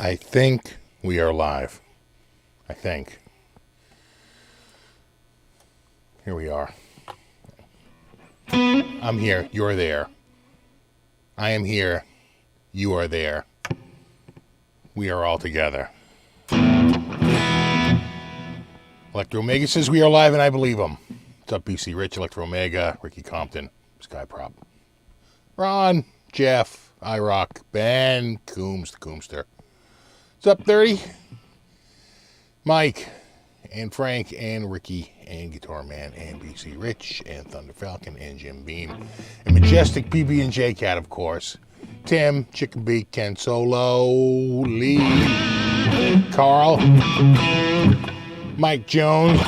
I think we are live. I think. Here we are. I'm here. You're there. I am here. You are there. We are all together. Electro Omega says we are live, and I believe him. What's up, BC Rich, Electro Omega, Ricky Compton, Skyprop, Ron, Jeff, iRock, Ben, Coombs, the Coomster. What's up, 30? Mike, and Frank, and Ricky, and Guitar Man, and BC Rich, and Thunder Falcon, and Jim Beam, and Majestic PB and J Cat, of course. Tim, Chicken Beak, Ken Solo, Lee, Carl, Mike Jones,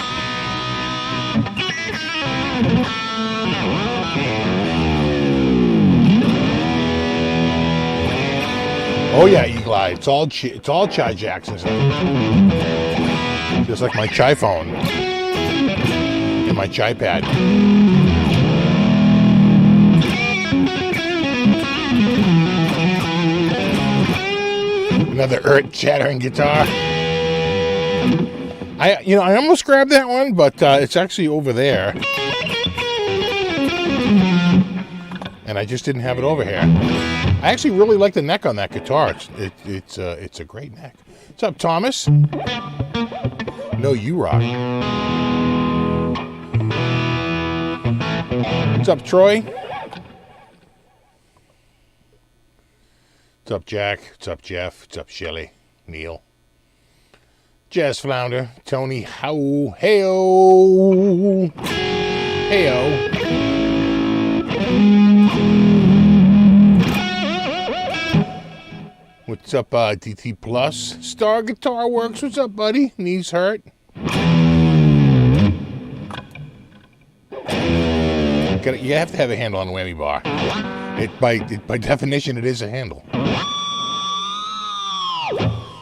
oh yeah, Eagle Eye. It's all Chai Jackson's. Just like my Chai phone and my Chai pad. Another earth-shattering guitar. I almost grabbed that one, but it's actually over there, and I just didn't have it over here. I actually really like the neck on that guitar. It's a great neck. What's up, Thomas? No, you rock. What's up, Troy? What's up, Jack? What's up, Jeff? What's up, Shelly? Neil? Jazz Flounder? Tony? How? Heyo! Heyo! What's up, DT Plus? Star Guitar Works. What's up, buddy? Knees hurt? You have to have a handle on the whammy bar. By definition, it is a handle.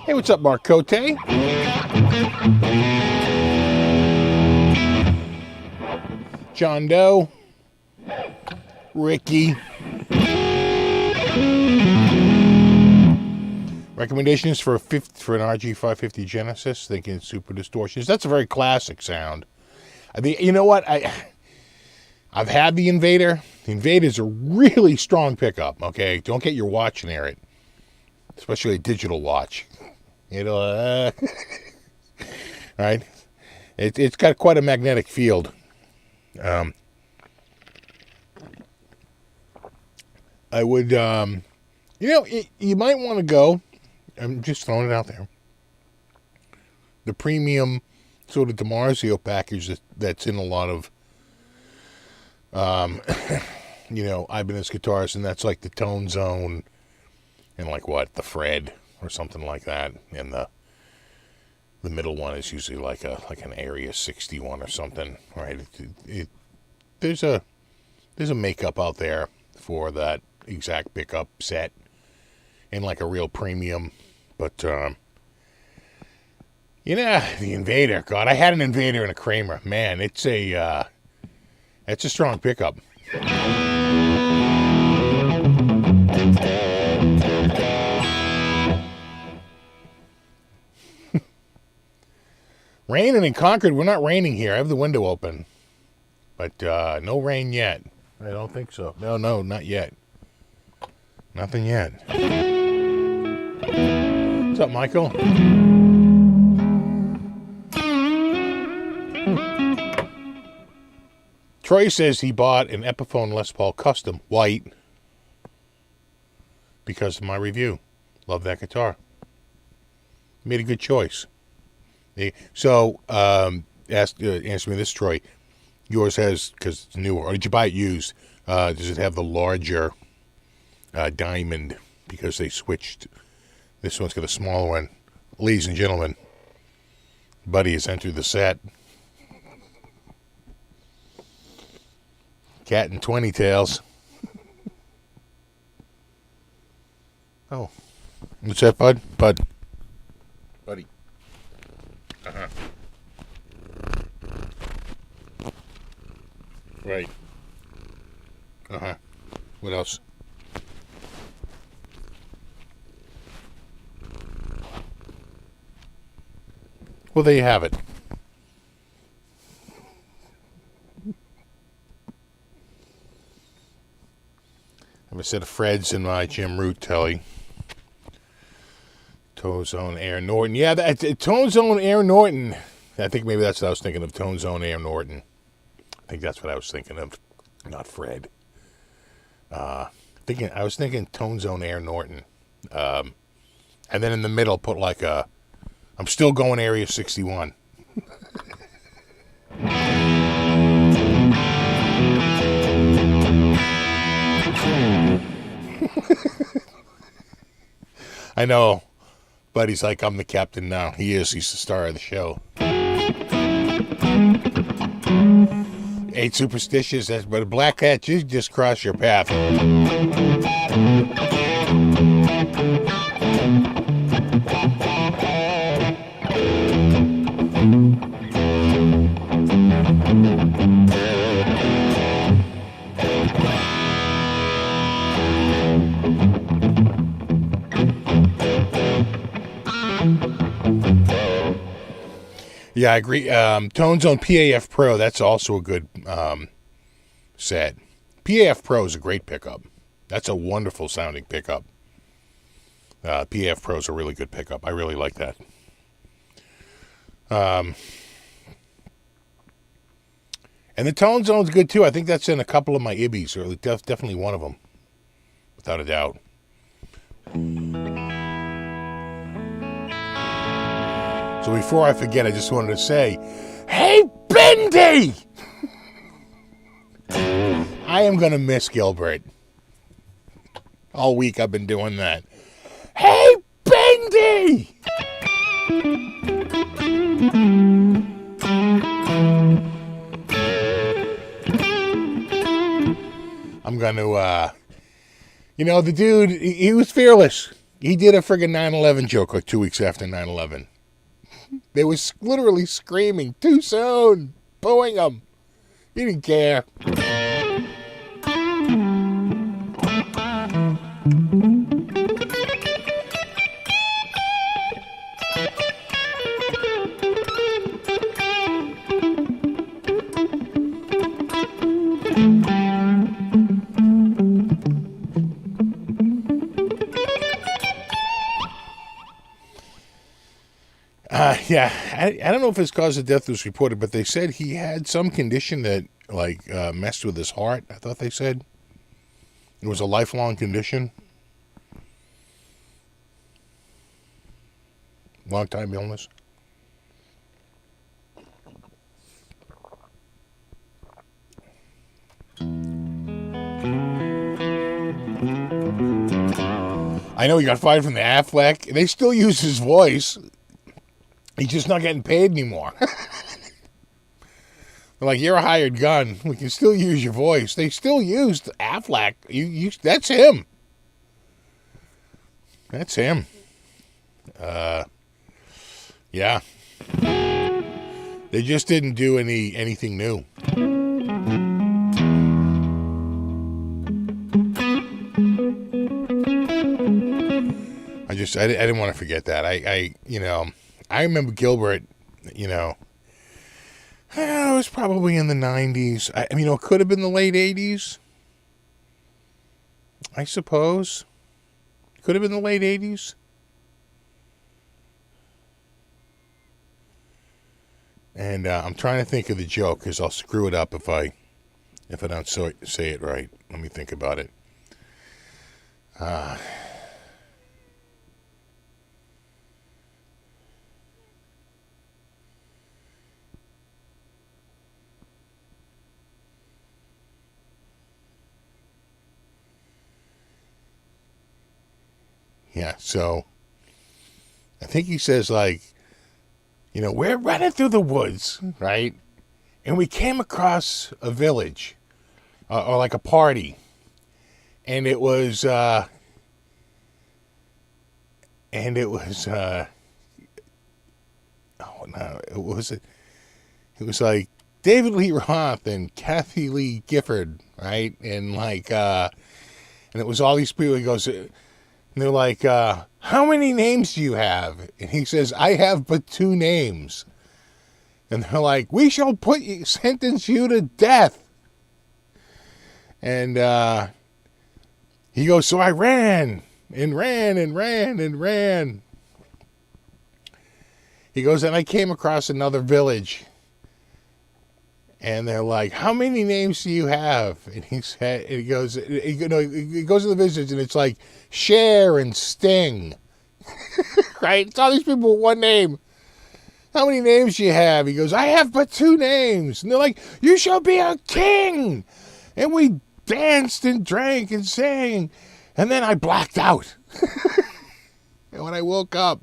Hey, what's up, Mark Cote? John Doe. Ricky. Recommendations for an RG550 Genesis, thinking super distortions. That's a very classic sound. I mean, you know what? I've had the Invader. The Invader's a really strong pickup, okay? Don't get your watch near it. Especially a digital watch. It'll, right? It's got quite a magnetic field. I would, you might want to go. I'm just throwing it out there. The premium sort of DiMarzio package that's in a lot of, Ibanez guitars, and that's like the Tone Zone and like what, the Fred or something like that, and the middle one is usually like an Area 61 or something, right? There's a makeup out there for that exact pickup set in like a real premium, but the Invader, God, I had an Invader and a Kramer. Man, it's a strong pickup. Raining in Concord. We're not raining here. I have the window open, but no rain yet. I don't think so. No, not yet. Nothing yet. What's up, Michael? Troy says he bought an Epiphone Les Paul Custom white because of my review. Love that guitar. Made a good choice. So, answer me this, Troy. Yours has, because it's newer, or did you buy it used? Does it have the larger diamond? Because they switched. This one's got a smaller one. Ladies and gentlemen, Buddy has entered the set. Cat and 20 tails. Oh. What's that, Bud? Buddy. Uh-huh. Right. Uh-huh. What else? Well, there you have it. I have a set of Freds in my Jim Root telly. Tone Zone Air Norton. Yeah, Tone Zone Air Norton. I think maybe that's what I was thinking of. Tone Zone Air Norton. I think that's what I was thinking of. Not Fred. I was thinking Tone Zone Air Norton. And then in the middle, put like a... I'm still going Area 61. I know. But he's like, I'm the captain now. He is. He's the star of the show. Ain't superstitious, but a black cat, you just cross your path. Yeah, I agree. Tone Zone PAF Pro, that's also a good set. PAF Pro is a great pickup. That's a wonderful sounding pickup. PAF Pro is a really good pickup. I really like that. And the Tone Zone's good too. I think that's in a couple of my Ibbies, or definitely one of them, without a doubt. So before I forget, I just wanted to say, hey, Bendy! I am going to miss Gilbert. All week I've been doing that. Hey, Bendy! I'm going to, the dude, he was fearless. He did a friggin' 9/11 joke like 2 weeks after 9/11. They was literally screaming, too soon, booing him. He didn't care. Yeah, I don't know if his cause of death was reported, but they said he had some condition that, messed with his heart. I thought they said it was a lifelong condition. Long-time illness. I know he got fired from the Affleck. They still use his voice. He's just not getting paid anymore. They're like, you're a hired gun. We can still use your voice. They still used Affleck. That's him. That's him. Yeah. They just didn't do anything new. I didn't want to forget that. I remember Gilbert, it was probably in the 90s. It could have been the late 80s, I suppose. Could have been the late 80s. And I'm trying to think of the joke, because I'll screw it up if I don't say it right. Let me think about it. Yeah, so I think he says, we're running through the woods, right? And we came across a village, or like a party. And it was, it was like David Lee Roth and Kathy Lee Gifford, right? And and it was all these people. He goes, and they're like, how many names do you have? And he says, I have but 2 names. And they're like, we shall sentence you to death. And he goes, so I ran and ran and ran and ran. He goes, and I came across another village. And they're like, how many names do you have? And he goes to the village, and it's like Cher and Sting. Right? It's all these people with one name. How many names do you have? He goes, I have but 2 names. And they're like, you shall be a king. And we danced and drank and sang. And then I blacked out. And when I woke up,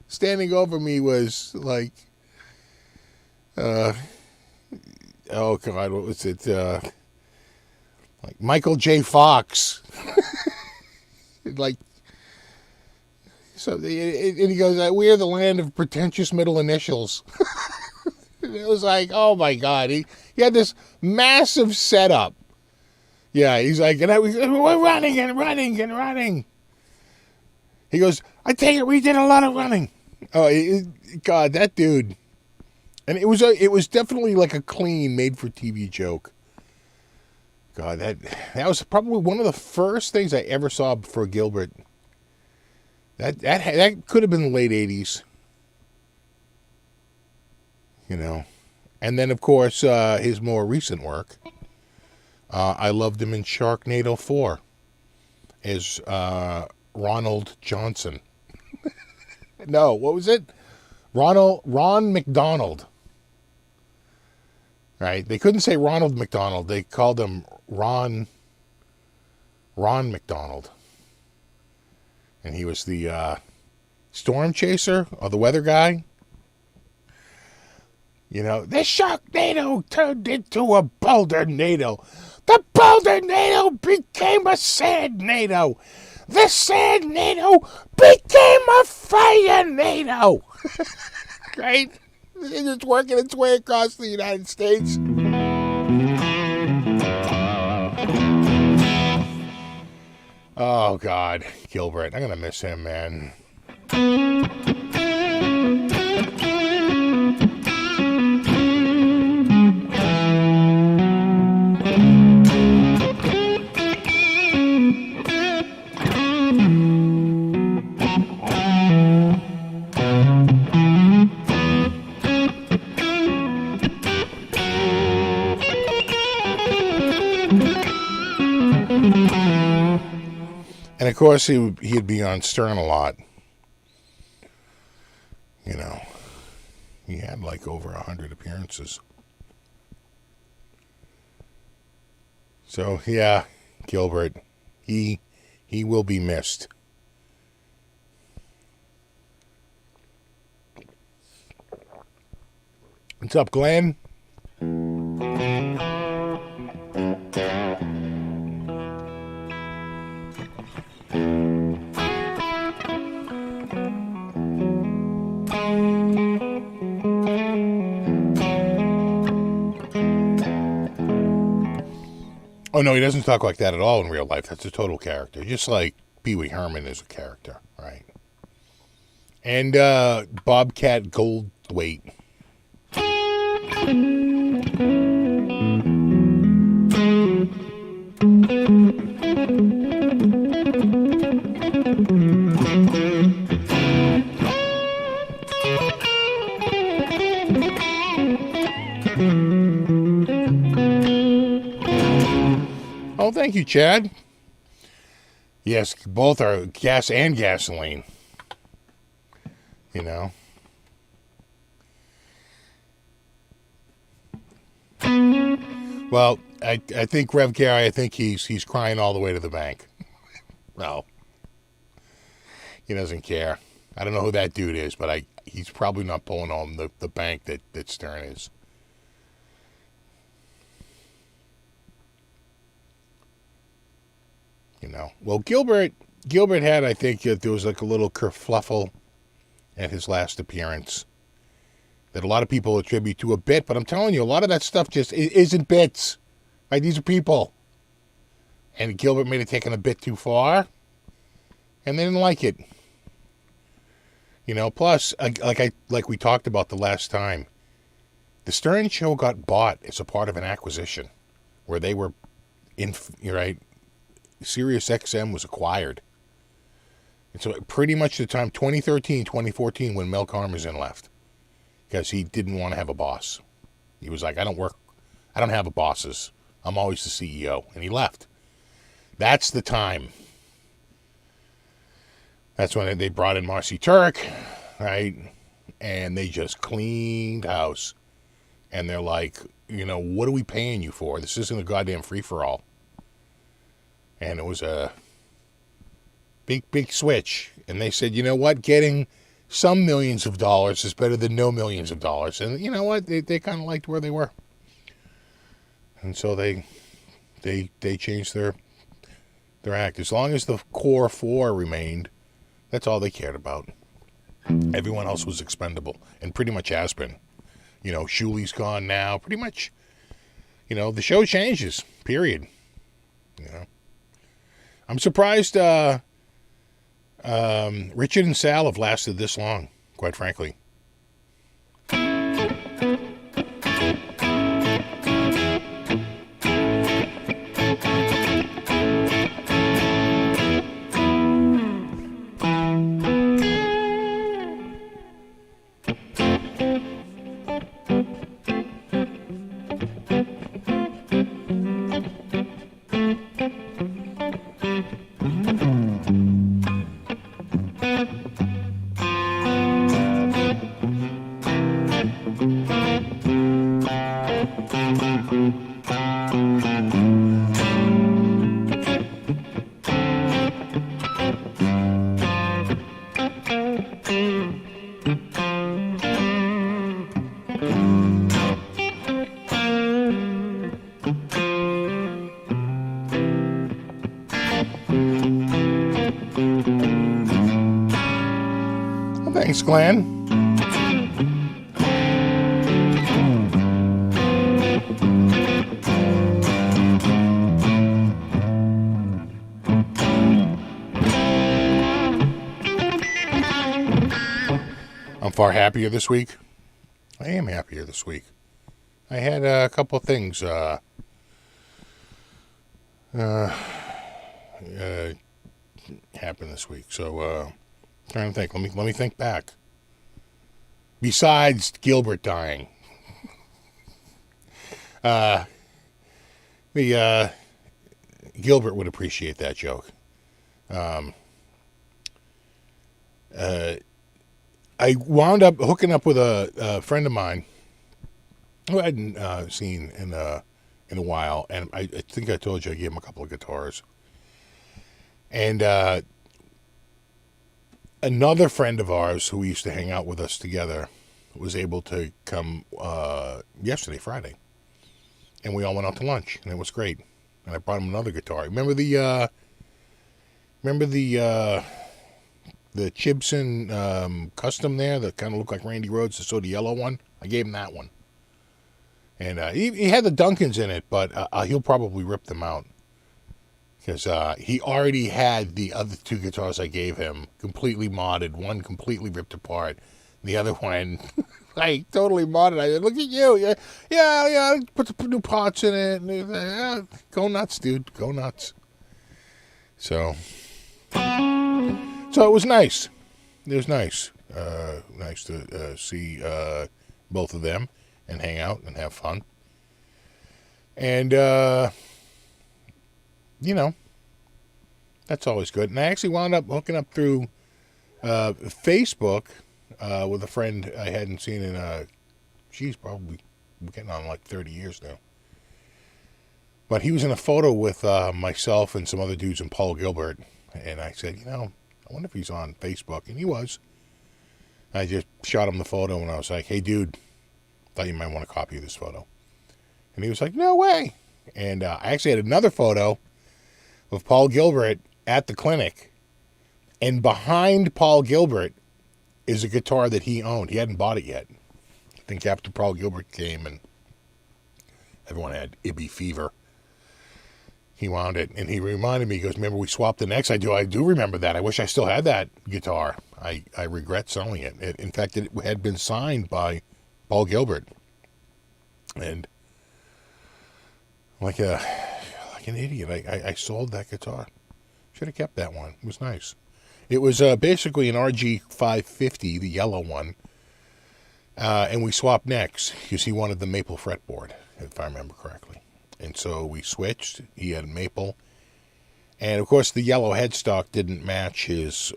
standing over me was like, oh God, what was it? Like Michael J. Fox. Like, so, and he goes, we are the land of pretentious middle initials. It was like, oh my God. He had this massive setup. Yeah, he's like, we're running and running and running. He goes, I take it we did a lot of running. Oh, God, that dude. And it was definitely like a clean, made-for-TV joke. God, that was probably one of the first things I ever saw for Gilbert. That could have been the late 80s. You know. And then, of course, his more recent work. I loved him in Sharknado 4 as Ronald Johnson. No, what was it? Ron McDonald. Right? They couldn't say Ronald McDonald. They called him Ron McDonald. And he was the storm chaser or the weather guy. You know, the Sharknado turned into a Bouldernado. The Bouldernado became a Sandnado. The Sandnado became a Firenado. Right? It's working its way across the United States. Oh, God. Gilbert. I'm going to miss him, man. And of course, he'd be on Stern a lot. You know, he had like over 100 appearances. So yeah, Gilbert, he will be missed. What's up, Glenn? Oh, no, he doesn't talk like that at all in real life. That's a total character. Just like Pee Wee Herman is a character, right? And Bobcat Goldthwait. Oh, thank you, Chad. Yes, both are gas and gasoline. You know. Well, I think Rev Gary, I think he's crying all the way to the bank. Well, he doesn't care. I don't know who that dude is, but he's probably not pulling on the bank that Stern is. You know. Well, Gilbert had, I think, there was like a little kerfluffle at his last appearance that a lot of people attribute to a bit, but I'm telling you, a lot of that stuff just isn't bits. Right? These are people. And Gilbert may have taken a bit too far, and they didn't like it. You know, plus, like we talked about the last time, The Stern Show got bought as a part of an acquisition where they were in, right? Sirius XM was acquired. And so pretty much the time, 2013, 2014, when Mel Karmazin left, because he didn't want to have a boss. He was like, I don't have a bosses. I'm always the CEO. And he left. That's the time. That's when they brought in Marcy Turk, right? And they just cleaned house. And they're like, what are we paying you for? This isn't a goddamn free-for-all. And it was a big switch. And they said, you know what? Getting some millions of dollars is better than no millions of dollars. And you know what? They kind of liked where they were. And so they changed their act. As long as the core four remained, that's all they cared about. Everyone else was expendable, and pretty much has been. Shuli's gone now. Pretty much, the show changes, period. I'm surprised Richard and Sal have lasted this long, quite frankly. Thanks, Glenn. I'm far happier this week. I am happier this week. I had a couple of things happen this week. So, trying to think. Let me think back. Besides Gilbert dying, Gilbert would appreciate that joke. I wound up hooking up with a friend of mine who I hadn't seen in a while, and I think I told you I gave him a couple of guitars. And another friend of ours who used to hang out with us together was able to come yesterday, Friday. And we all went out to lunch, and it was great. And I brought him another guitar. Remember the Chibson Custom there that kind of looked like Randy Rhoads, the sort of yellow one? I gave him that one. And he had the Duncans in it, but he'll probably rip them out. Because he already had the other two guitars I gave him completely modded. One completely ripped apart. The other one, like, totally modded. I said, look at you. Yeah, put the new parts in it. And go nuts, dude. Go nuts. So it was nice. It was nice. Nice to see both of them and hang out and have fun. And, that's always good. And I actually wound up hooking up through Facebook with a friend I hadn't seen in, she's probably getting on like 30 years now. But he was in a photo with myself and some other dudes and Paul Gilbert. And I said, I wonder if he's on Facebook. And he was. I just shot him the photo and I was like, hey, dude, thought you might want to copy this photo. And he was like, no way. And I actually had another photo of Paul Gilbert at the clinic. And behind Paul Gilbert is a guitar that he owned. He hadn't bought it yet. I think after Paul Gilbert came and everyone had Ibby fever, he wound it. And he reminded me, he goes, remember we swapped the necks? I do remember that. I wish I still had that guitar. I regret selling it. In fact, it had been signed by Paul Gilbert. And like an idiot, I sold that guitar. Should have kept that one. It was nice. It was basically an RG 550, the yellow one. And we swapped necks because he wanted the maple fretboard, if I remember correctly. And so we switched. He had maple. And, of course, the yellow headstock didn't match his,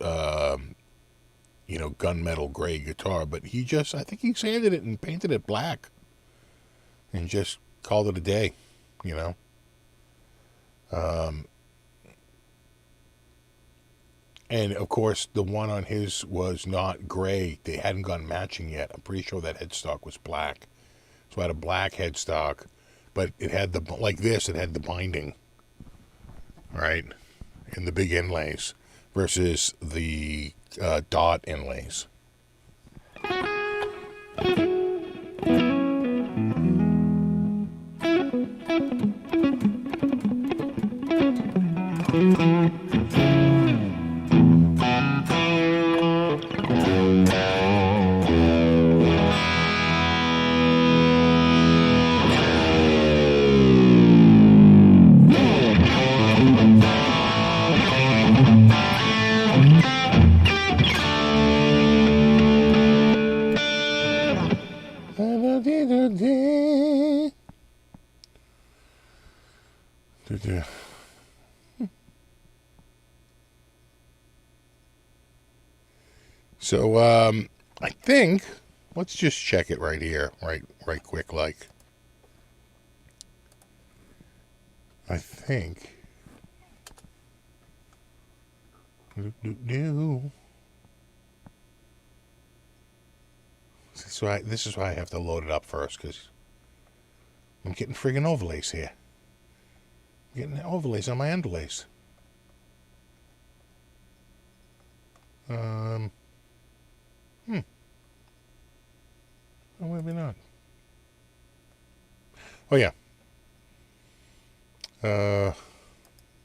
gunmetal gray guitar. But he just, I think he sanded it and painted it black. And just called it a day, And, of course, the one on his was not gray. They hadn't gone matching yet. I'm pretty sure that headstock was black. So I had a black headstock, but it had it had the binding, right? And the big inlays versus the dot inlays. So, I think, let's just check it right here, right quick, like. I think. This is why I have to load it up first, because I'm getting friggin' overlays here. I'm getting overlays on my underlays. Oh, maybe not. Oh, yeah.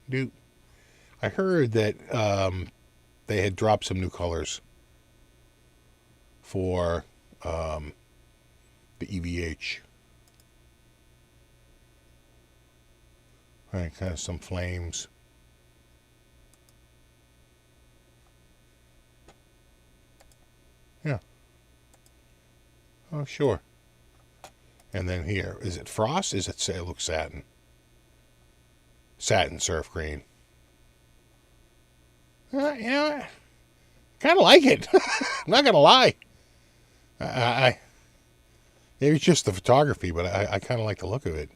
Dude, I heard that they had dropped some new colors for the EVH. Right, kind of some flames. Yeah. Oh, sure. And then here, is it frost? It looks satin. Satin surf green. I kind of like it. I'm not going to lie. Maybe it's just the photography, but I kind of like the look of it.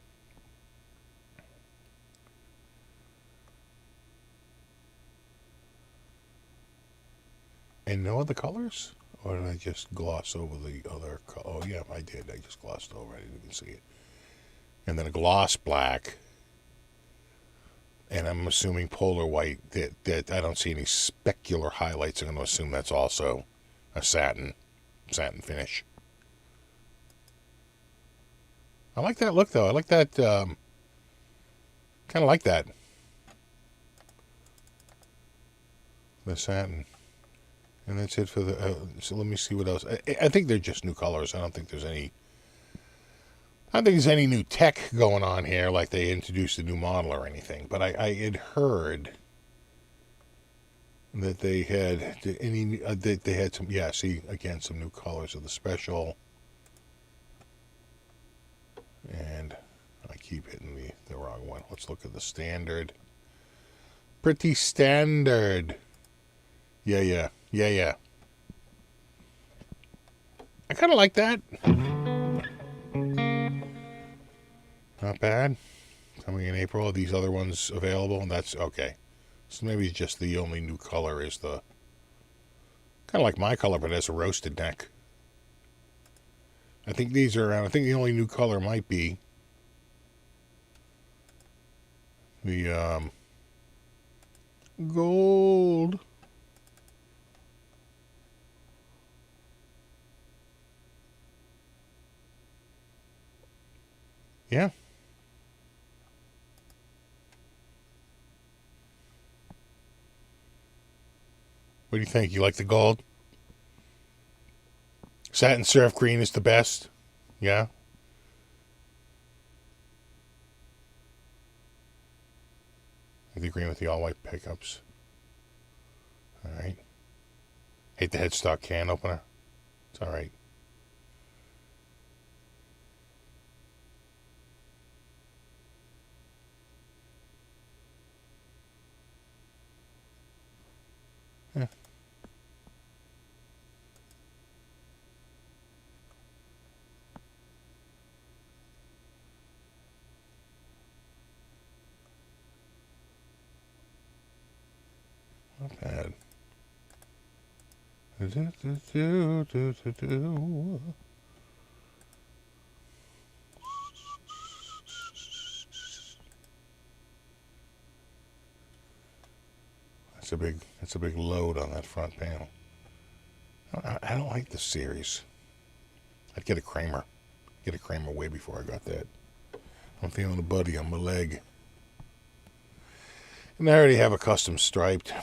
And no other colors? Or did I just gloss over the other color? Oh, yeah, I did. I just glossed over. I didn't even see it. And then a gloss black. And I'm assuming polar white. That I don't see any specular highlights. I'm going to assume that's also a satin finish. I like that look, though. I like that. Kind of like that. The satin. And that's it for the... so let me see what else. I think they're just new colors. I don't think there's any new tech going on here, like they introduced a new model or anything. But I had heard that they had they had some... Yeah, see, again, some new colors of the special. And I keep hitting the wrong one. Let's look at the standard. Pretty standard. Yeah. I kind of like that. Not bad. Coming in April. Are these other ones available? And that's okay. So maybe just the only new color is the... Kind of like my color, but it has a roasted neck. I think these are... I think the only new color might be... the, gold... Yeah. What do you think? You like the gold? Satin surf green is the best. Yeah. Hate the green with the all-white pickups. Alright. Hate the headstock can opener. It's alright. Yeah. Not bad. That's a big load on that front panel. I don't like this series. I'd get a Kramer. Get a Kramer way before I got that. I'm feeling a buddy on my leg. And I already have a custom striped.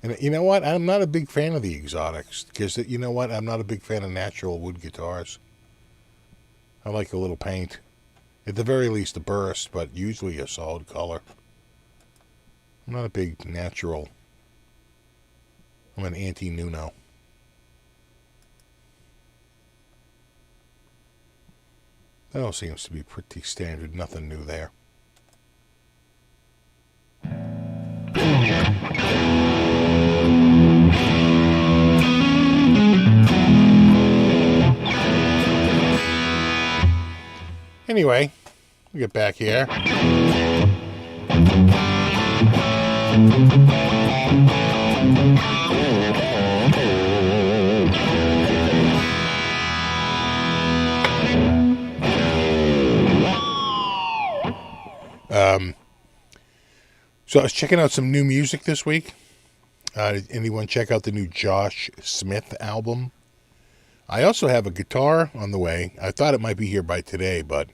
And you know what? I'm not a big fan of the exotics. Because, you know what? I'm not a big fan of natural wood guitars. I like a little paint. At the very least, a burst, but usually a solid color. I'm not a big natural. I'm an anti-Nuno. That all seems to be pretty standard. Nothing new there. Anyway, we get back here. So I was checking out some new music this week. Did anyone check out the new Josh Smith album? I also have a guitar on the way. I thought it might be here by today, but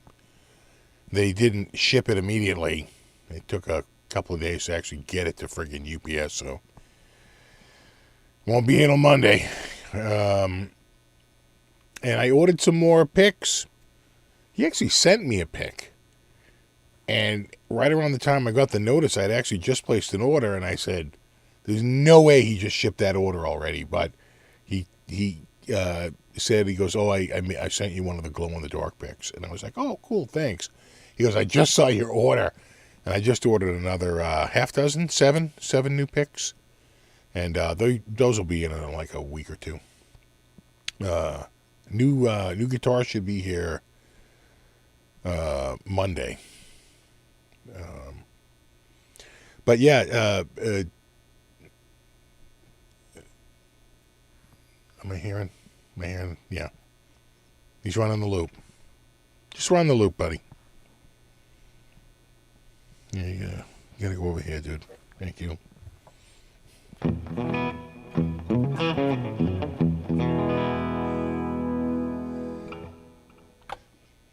they didn't ship it immediately. It took a couple of days to actually get it to friggin' UPS, so won't be in on Monday. And I ordered some more picks. He actually sent me a pick. And right around the time I got the notice, I'd actually just placed an order, and I said, there's no way he just shipped that order already. But he said, he goes, oh, I sent you one of the glow-in-the-dark picks. And I was like, oh, cool, thanks. He goes, I just saw your order. And I just ordered another half dozen, seven new picks. And those will be in like a week or two. New guitar should be here Monday. But yeah, am I hearing? Yeah. He's running the loop. Just run the loop, buddy. Yeah, you gotta go over here, dude. Thank you.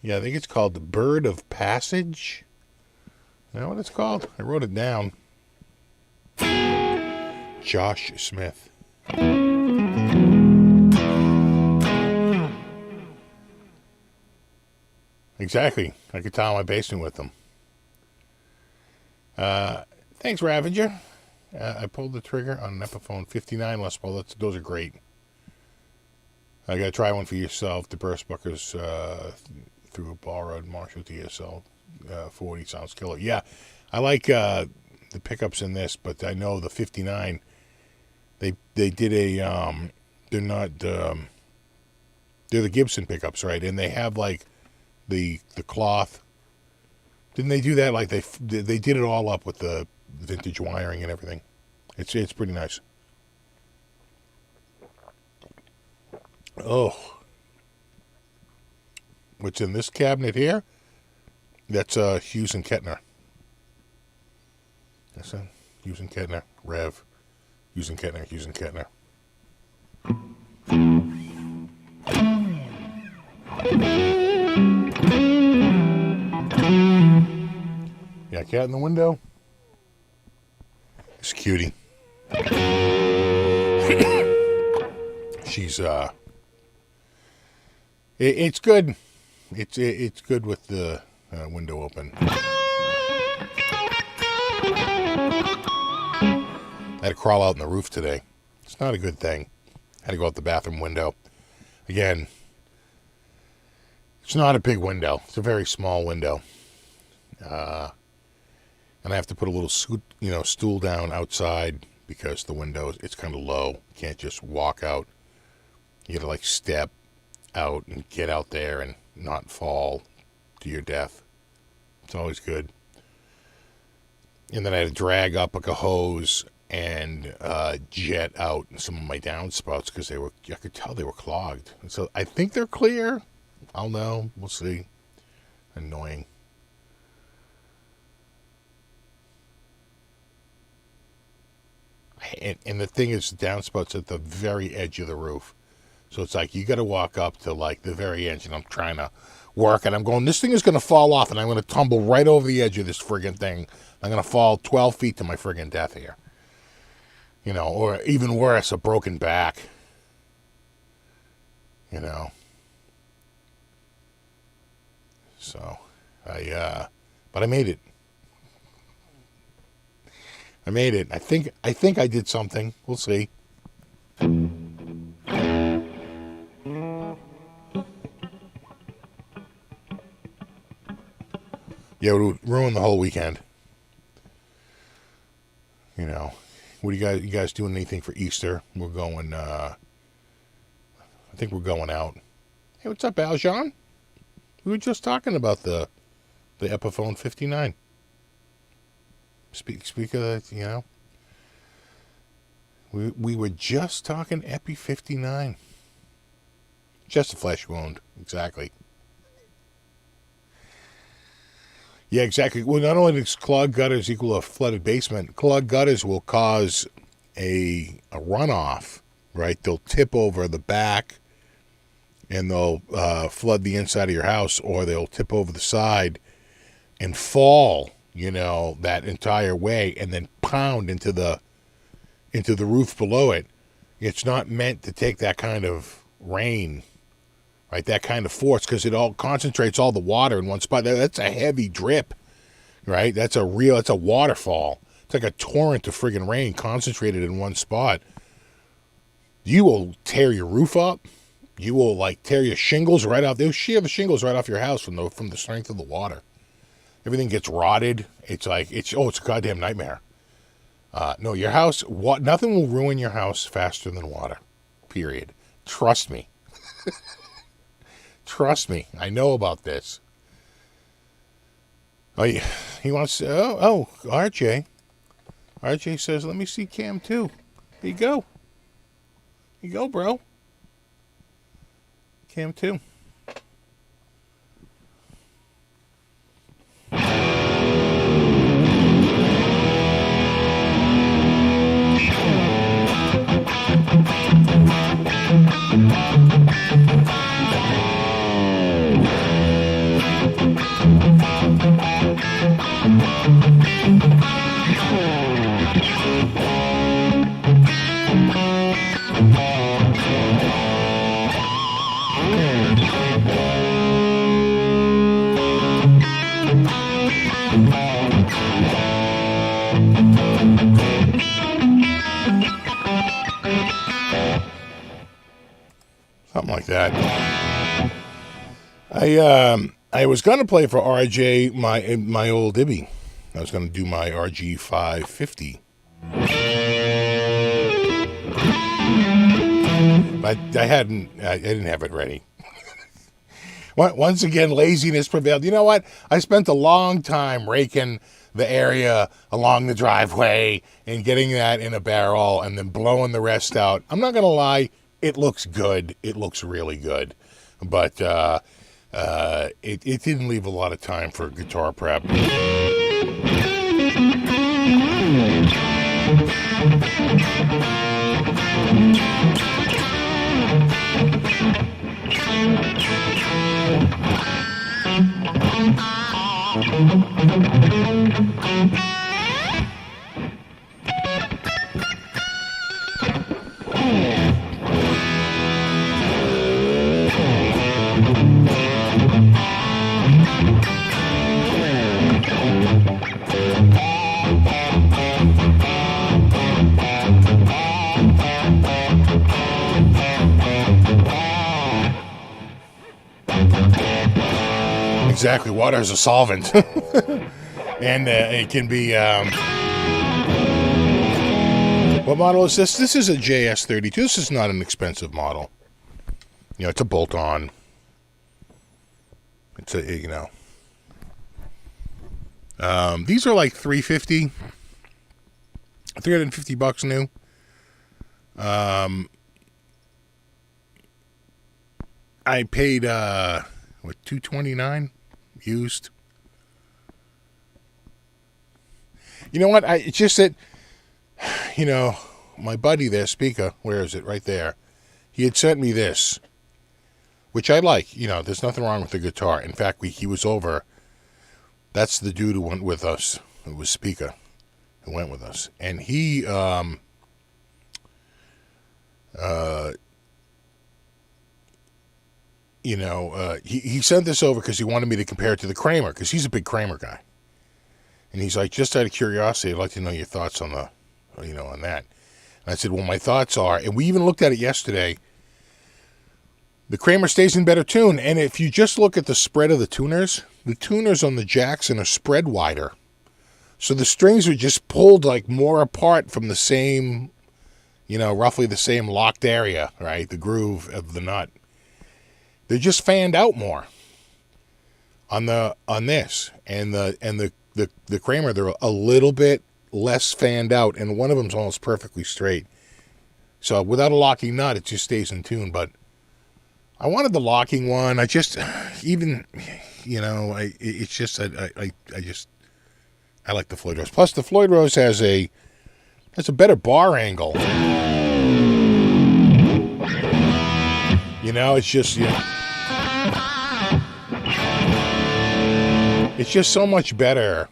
Yeah, I think it's called the Bird of Passage. Is that what it's called? I wrote it down. Josh Smith. Exactly. I could tile my basement with them. Thanks, Ravager. I pulled the trigger on an Epiphone 59 Les Paul. Those are great. I gotta try one for yourself. The burst buckers through a borrowed Marshall DSL 40 sounds killer. Yeah, I like the pickups in this, but I know the 59. They did a they're not they're the Gibson pickups, right? And they have like the cloth. Didn't they do that? Like they did it all up with the vintage wiring and everything. It's pretty nice. Oh, what's in this cabinet here? That's Hughes and Kettner. That's Hughes and Kettner. Rev. Hughes and Kettner. Hughes and Kettner. Yeah, cat in the window. It's cutie. She's it's good. It's good with the window open. I had to crawl out in the roof today. It's not a good thing. I had to go out the bathroom window. Again, it's not a big window. It's a very small window. And I have to put a little stool down outside because the window, it's kind of low. You can't just walk out. You got to step out and get out there and not fall to your death. It's always good. And then I had to drag up a hose and jet out some of my downspouts because I could tell they were clogged. And so I think they're clear. I'll know. We'll see. Annoying. And the thing is, the downspouts at the very edge of the roof. So it's you got to walk up to the very edge, and I'm trying to work, and I'm going, this thing is going to fall off, and I'm going to tumble right over the edge of this friggin' thing. I'm going to fall 12 feet to my friggin' death here. Or even worse, a broken back. So, but I made it. I made it. I think I did something. We'll see. Yeah, it would ruin the whole weekend. What do you guys doing anything for Easter? We're going, I think we're going out. Hey, what's up, Aljon? We were just talking about the Epiphone 59. Speak of that, we were just talking Epi 59. Just a flesh wound, exactly. Yeah, exactly. Well, not only does clogged gutters equal a flooded basement, clogged gutters will cause a runoff, right? They'll tip over the back, and they'll flood the inside of your house, or they'll tip over the side and fall, that entire way, and then pound into the roof below it. It's not meant to take that kind of rain, right? That kind of force, because it all concentrates all the water in one spot. That's a heavy drip, right? That's a waterfall. It's like a torrent of friggin' rain concentrated in one spot. You will tear your roof up. You will tear your shingles right off. They'll shear the shingles right off your house from the strength of the water. Everything gets rotted. It's a goddamn nightmare. No, your house, nothing will ruin your house faster than water. Period. Trust me. Trust me. I know about this. Oh, yeah. He wants to, RJ. RJ says, let me see Cam too. Here you go. Here you go, bro. Cam too. Something like that. I was going to play for RJ my old Ibby. I was going to do my RG 550. But I didn't have it ready. Once again, laziness prevailed. You know what? I spent a long time raking the area along the driveway and getting that in a barrel and then blowing the rest out. I'm not going to lie. It looks good. It looks really good. But it didn't leave a lot of time for guitar prep. exactly. Water is a solvent. And it can be... what model is this? This is a JS32. This is not an expensive model. You know, it's a bolt-on. It's a, you know... these are like $350 new. I paid what, $229 used. You know what? It's just that, you know, my buddy there, Speaker, where is it? Right there. He had sent me this, which I like. You know, there's nothing wrong with the guitar. In fact, he was over. That's the dude who went with us. It was Speaker who went with us. And he, you know, he sent this over because he wanted me to compare it to the Kramer, because he's a big Kramer guy. And he's like, just out of curiosity, I'd like to know your thoughts on the, you know, on that. And I said, well, my thoughts are, and we even looked at it yesterday, the Kramer stays in better tune. And if you just look at the spread of the tuners on the Jackson are spread wider. So the strings are just pulled like more apart from the same, you know, roughly the same locked area, right? The groove of the nut. They're just fanned out more on this. And the Kramer, they're a little bit less fanned out, and one of them's almost perfectly straight. So without a locking nut, it just stays in tune. But I wanted the locking one. I just, even, you know, it's just, I like the Floyd Rose. Plus, the Floyd Rose has a better bar angle. You know, it's just, you know, it's just so much better.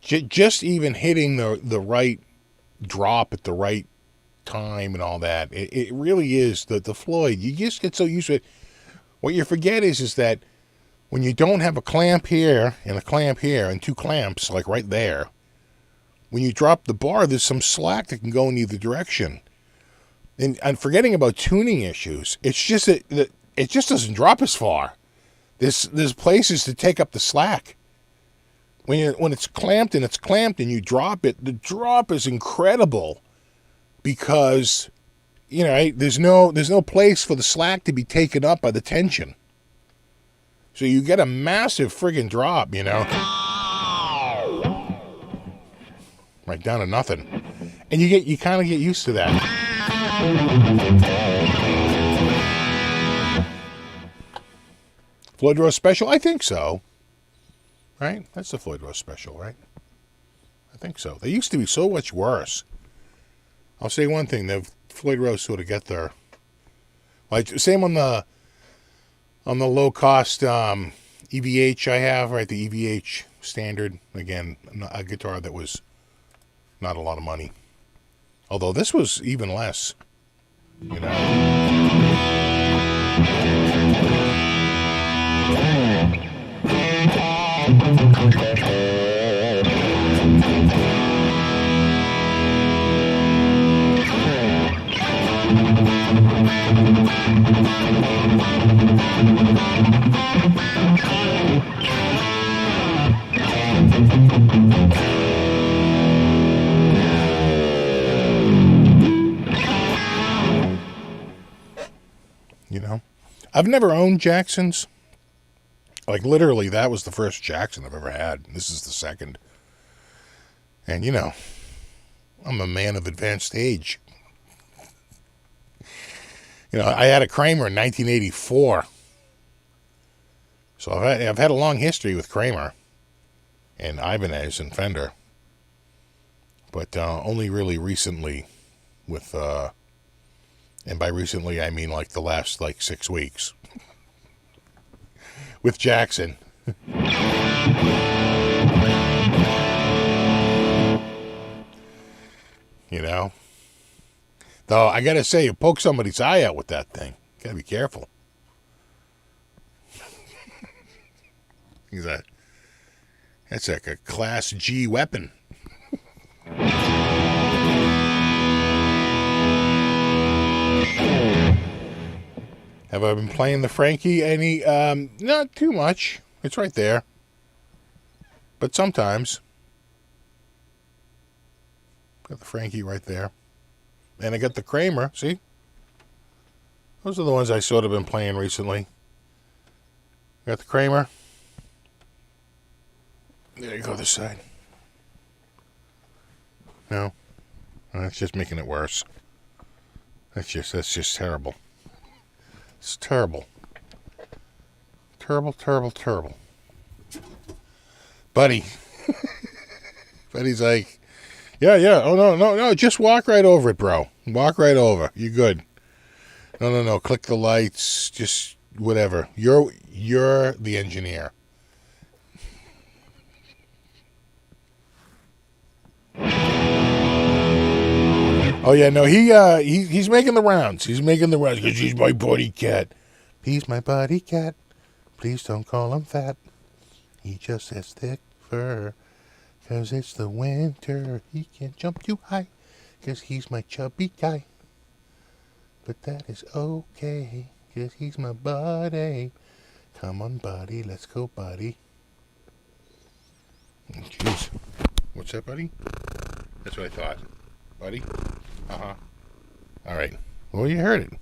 Just even hitting the right drop at the right time and all that. It really is the Floyd. You just get so used to it. What you forget is that when you don't have a clamp here and a clamp here and two clamps like right there, when you drop the bar, there's some slack that can go in either direction. And I'm forgetting about tuning issues. It's just that it just doesn't drop as far. There's places to take up the slack. When it's clamped and you drop it, the drop is incredible because, you know, there's no place for the slack to be taken up by the tension. So you get a massive friggin' drop, you know. Right down to nothing. And you kind of get used to that. Floyd Rose Special? I think so. Right? That's the Floyd Rose Special, right? I think so. They used to be so much worse. I'll say one thing. The Floyd Rose sort of get there. Like, same on the low-cost EVH I have, right? The EVH Standard. Again, a guitar that was not a lot of money. Although this was even less, you know. You know, I've never owned Jacksons. Like, literally, that was the first Jackson I've ever had. This is the second. And, you know, I'm a man of advanced age. You know, I had a Kramer in 1984. So I've had a long history with Kramer and Ibanez and Fender. But only really recently with, and by recently I mean like the last, 6 weeks. With Jackson. You know? Though, I gotta say, you poke somebody's eye out with that thing. Gotta be careful. That's like a Class G weapon. Have I been playing the Frankie any? Not too much. It's right there. But sometimes. Got the Frankie right there. And I got the Kramer, see? Those are the ones I sort of been playing recently. Got the Kramer. There you go, this side. No. That's just making it worse. That's just terrible. It's terrible. Terrible, terrible, terrible. Buddy. Buddy's like, yeah. Oh, no. Just walk right over it, bro. Walk right over. You're good. No. Click the lights. Just whatever. You're the engineer. Oh yeah, no, he's making the rounds. He's making the rounds because he's my buddy cat. He's my buddy cat. Please don't call him fat. He just has thick fur. 'Cause it's the winter. He can't jump too high. 'Cause he's my chubby guy. But that is okay. 'Cause he's my buddy. Come on, buddy. Let's go, buddy. Jeez. What's that, buddy? That's what I thought. Buddy? Uh-huh. All right. Well, you heard it.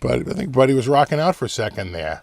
But I think Buddy was rocking out for a second there.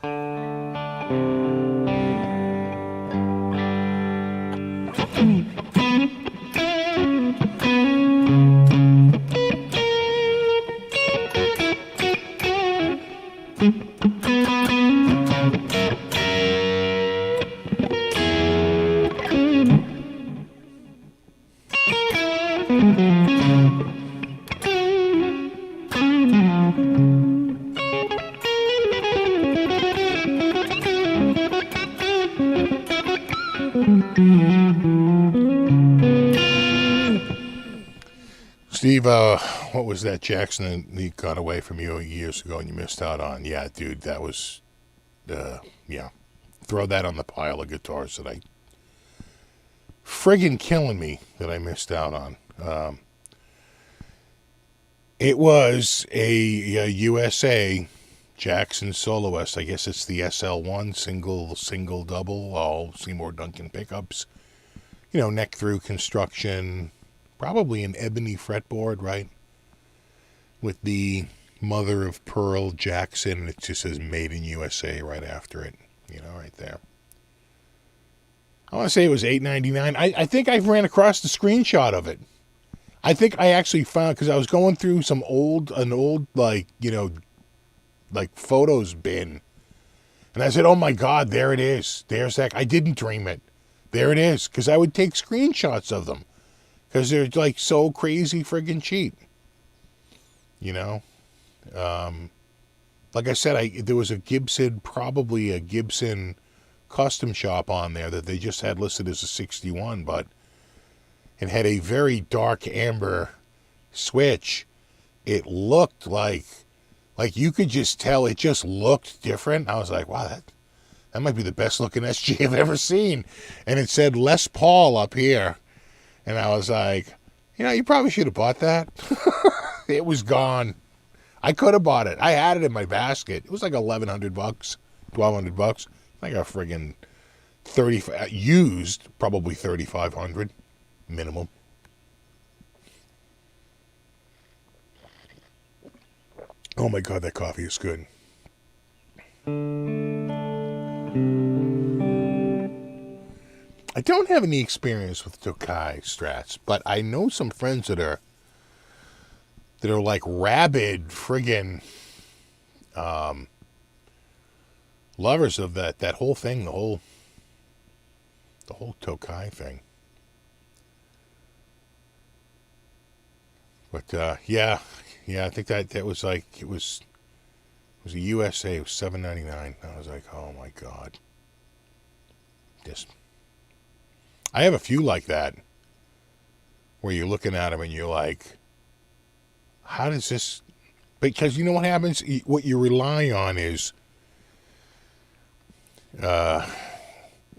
Steve, what was that Jackson that he got away from you years ago and you missed out on? Yeah, dude, that was, yeah. Throw that on the pile of guitars that I, friggin' killing me that I missed out on. It was a USA Jackson Soloist. I guess it's the SL1, single, double, all Seymour Duncan pickups. You know, neck through construction. Probably an ebony fretboard, right? With the mother of pearl Jackson, and it just says made in USA right after it. You know, right there. I want to say it was $8.99. I think I ran across the screenshot of it. I think I actually found, because I was going through an old, like, you know, like photos bin. And I said, oh my God, there it is. There's that. I didn't dream it. There it is. Because I would take screenshots of them. Because they're like so crazy friggin' cheap. You know? Like I said, there was probably a Gibson custom shop on there that they just had listed as a 61, but it had a very dark amber switch. It looked like you could just tell it just looked different. I was like, wow, that might be the best looking SG I've ever seen. And it said Les Paul up here. And I was like, you know, you probably should have bought that. It was gone. I could have bought it. I had it in my basket. It was like $1,100, $1,200. Like a friggin' 30 used, probably 3,500 minimum. Oh my God, that coffee is good. I don't have any experience with Tokai Strats, but I know some friends that are like rabid friggin' lovers of that whole thing, the whole Tokai thing. But yeah, I think that was like it was a USA. It was $7.99. I was like, oh my God. I have a few like that where you're looking at them and you're like, how does this? Because you know what happens? What you rely on is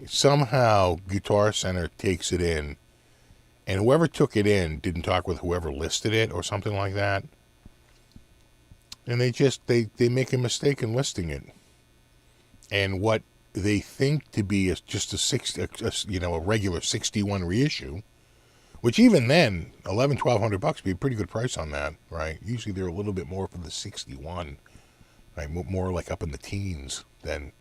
somehow Guitar Center takes it in, and whoever took it in didn't talk with whoever listed it or something like that, and they make a mistake in listing it, and what they think to be just a regular 61 reissue, which even then $1,100-$1,200 would be a pretty good price on that, right? Usually they're a little bit more for the 61, right? More like up in the teens than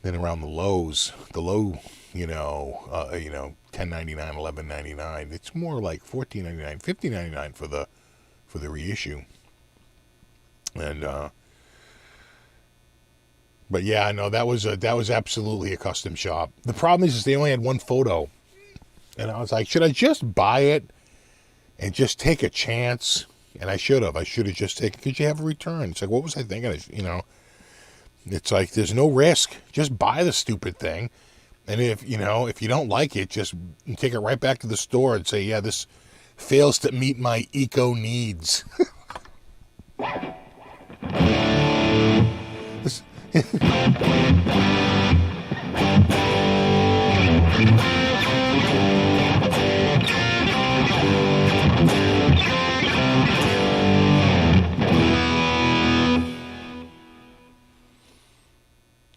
around the lows. The low, $10.99, $11.99. It's more like $14.99, $15.99 for the reissue. And but yeah, no, that was absolutely a custom shop. The problem is they only had one photo, and I was like, should I just buy it and just take a chance? And I should have just taken, because you have a return. It's like, what was I thinking? It's like, there's no risk. Just buy the stupid thing. And if you don't like it, just take it right back to the store and say, yeah, this fails to meet my eco needs. What's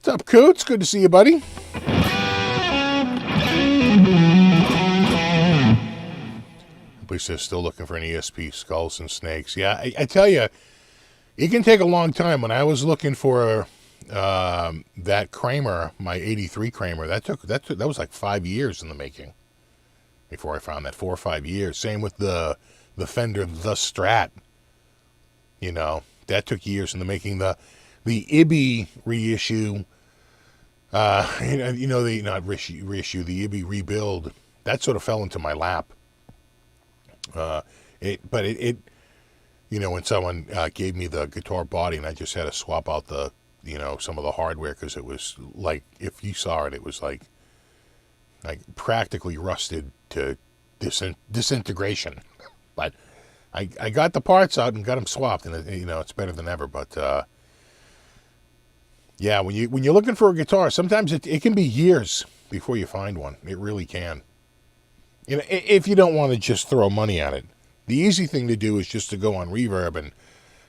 up, Coots? Good to see you, buddy. Police is still looking for an ESP, Skulls and Snakes. Yeah, I tell you, it can take a long time. When I was looking for that Kramer, my 83 Kramer, that was like 5 years in the making before I found that. 4 or 5 years. Same with the Fender Strat. That took years in the making. The IBI reissue, the reissue, the IBI rebuild, that sort of fell into my lap. When someone gave me the guitar body and I just had to swap out some of the hardware, because it was like, if you saw it, it was like practically rusted to disintegration. But I got the parts out and got them swapped, and it's better than ever. But yeah, when you're looking for a guitar, sometimes it can be years before you find one. It really can. If you don't want to just throw money at it. The easy thing to do is just to go on Reverb, and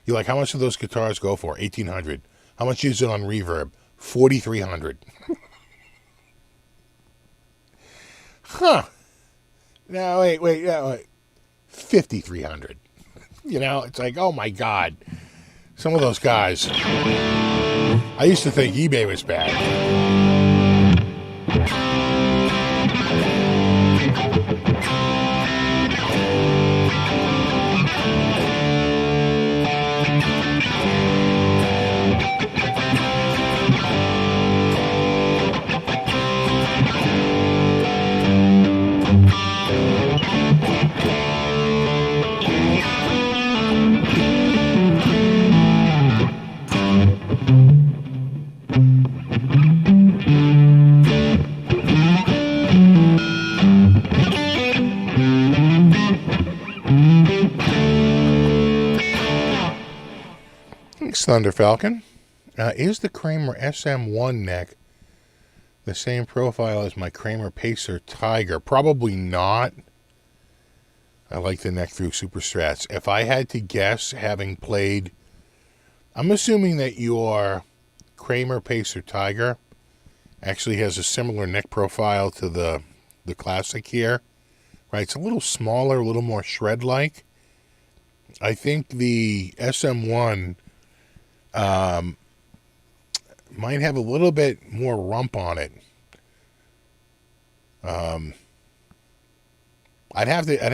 you're like, how much do those guitars go for? $1,800. How much is it on Reverb? $4,300. Huh. No, wait. $5,300. It's like, oh my God. Some of those guys. I used to think eBay was bad. Thunder Falcon. Is the Kramer SM1 neck the same profile as my Kramer Pacer Tiger? Probably not. I like the neck through Super Strats. If I had to guess, having played, I'm assuming that your Kramer Pacer Tiger actually has a similar neck profile to the Classic here. Right, it's a little smaller, a little more shred-like. I think the SM1 might have a little bit more rump on it. I'd have to. I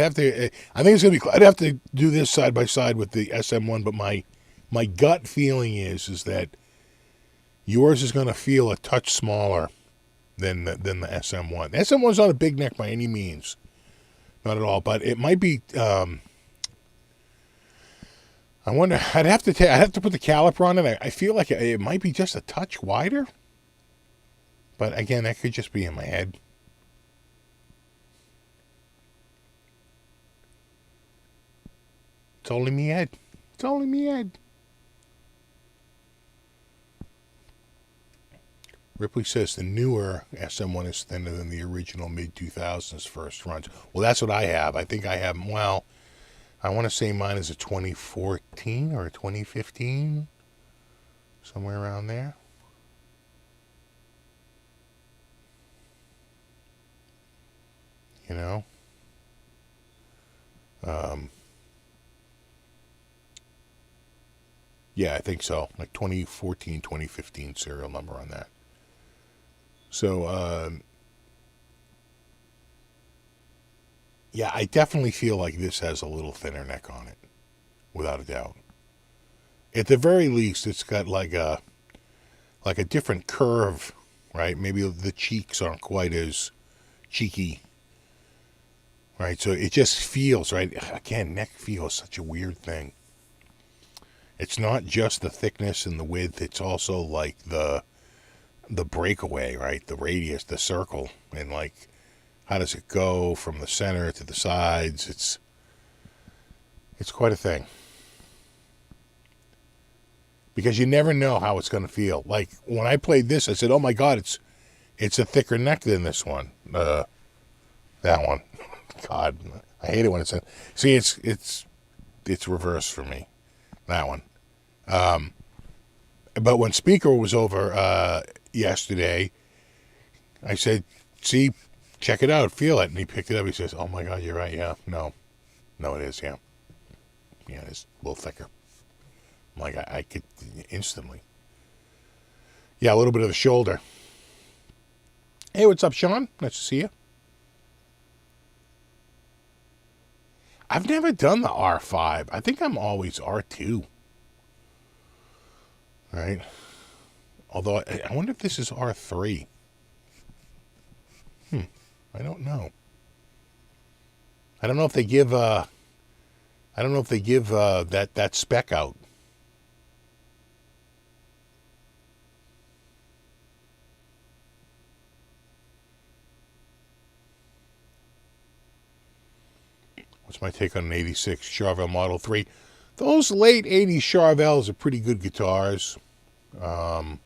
think it's gonna be. I'd have to do this side by side with the SM1, but my gut feeling is that yours is gonna feel a touch smaller than the SM1. The SM1's not a big neck by any means, not at all. But it might be. I wonder. I'd have to put the caliper on it. I feel like it might be just a touch wider. But again, that could just be in my head. It's only me head. It's only me head. Ripley says the newer SM1 is thinner than the original mid-2000s first runs. Well, that's what I have. I think I have, well, I want to say mine is a 2014 or a 2015. Somewhere around there. You know? Yeah, I think so. Like 2014, 2015 serial number on that. So, yeah, I definitely feel like this has a little thinner neck on it, without a doubt. At the very least, it's got like a different curve, right? Maybe the cheeks aren't quite as cheeky, right? So it just feels, right? Again, neck feel is such a weird thing. It's not just the thickness and the width. It's also like the breakaway, right? The radius, the circle, and like how does it go from the center to the sides? It's quite a thing. Because you never know how it's going to feel. Like when I played this, I said, "Oh my God, it's a thicker neck than this one." That one, God, I hate it when it's. See, it's reverse for me. That one. But when Speaker was over yesterday, I said, "See, check it out, feel it." And he picked it up. He says, "Oh my God, you're right. Yeah, no, it is. Yeah, it's a little thicker." I'm like, I could instantly. Yeah, a little bit of the shoulder. Hey, what's up, Sean? Nice to see you. I've never done the R5. I think I'm always R2. Right? Although, I wonder if this is R3. I don't know. I don't know if they give, that spec out. What's my take on an 86 Charvel Model 3? Those late 80s Charvels are pretty good guitars. I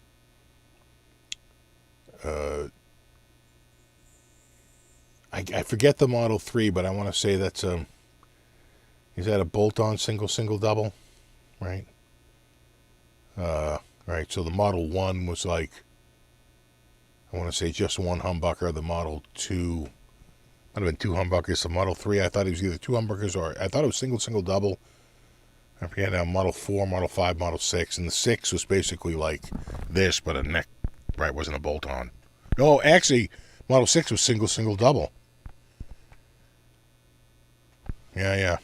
forget the Model 3, but I want to say that's is that a bolt-on single double? Right? Right, so the Model 1 was like, I want to say just one humbucker. The Model 2, might have been two humbuckers. The Model 3, I thought it was either two humbuckers or, I thought it was single double. I forget now, Model 4, Model 5, Model 6. And the 6 was basically like this, but a neck, right, wasn't a bolt-on. No, actually, Model 6 was single double. Yeah.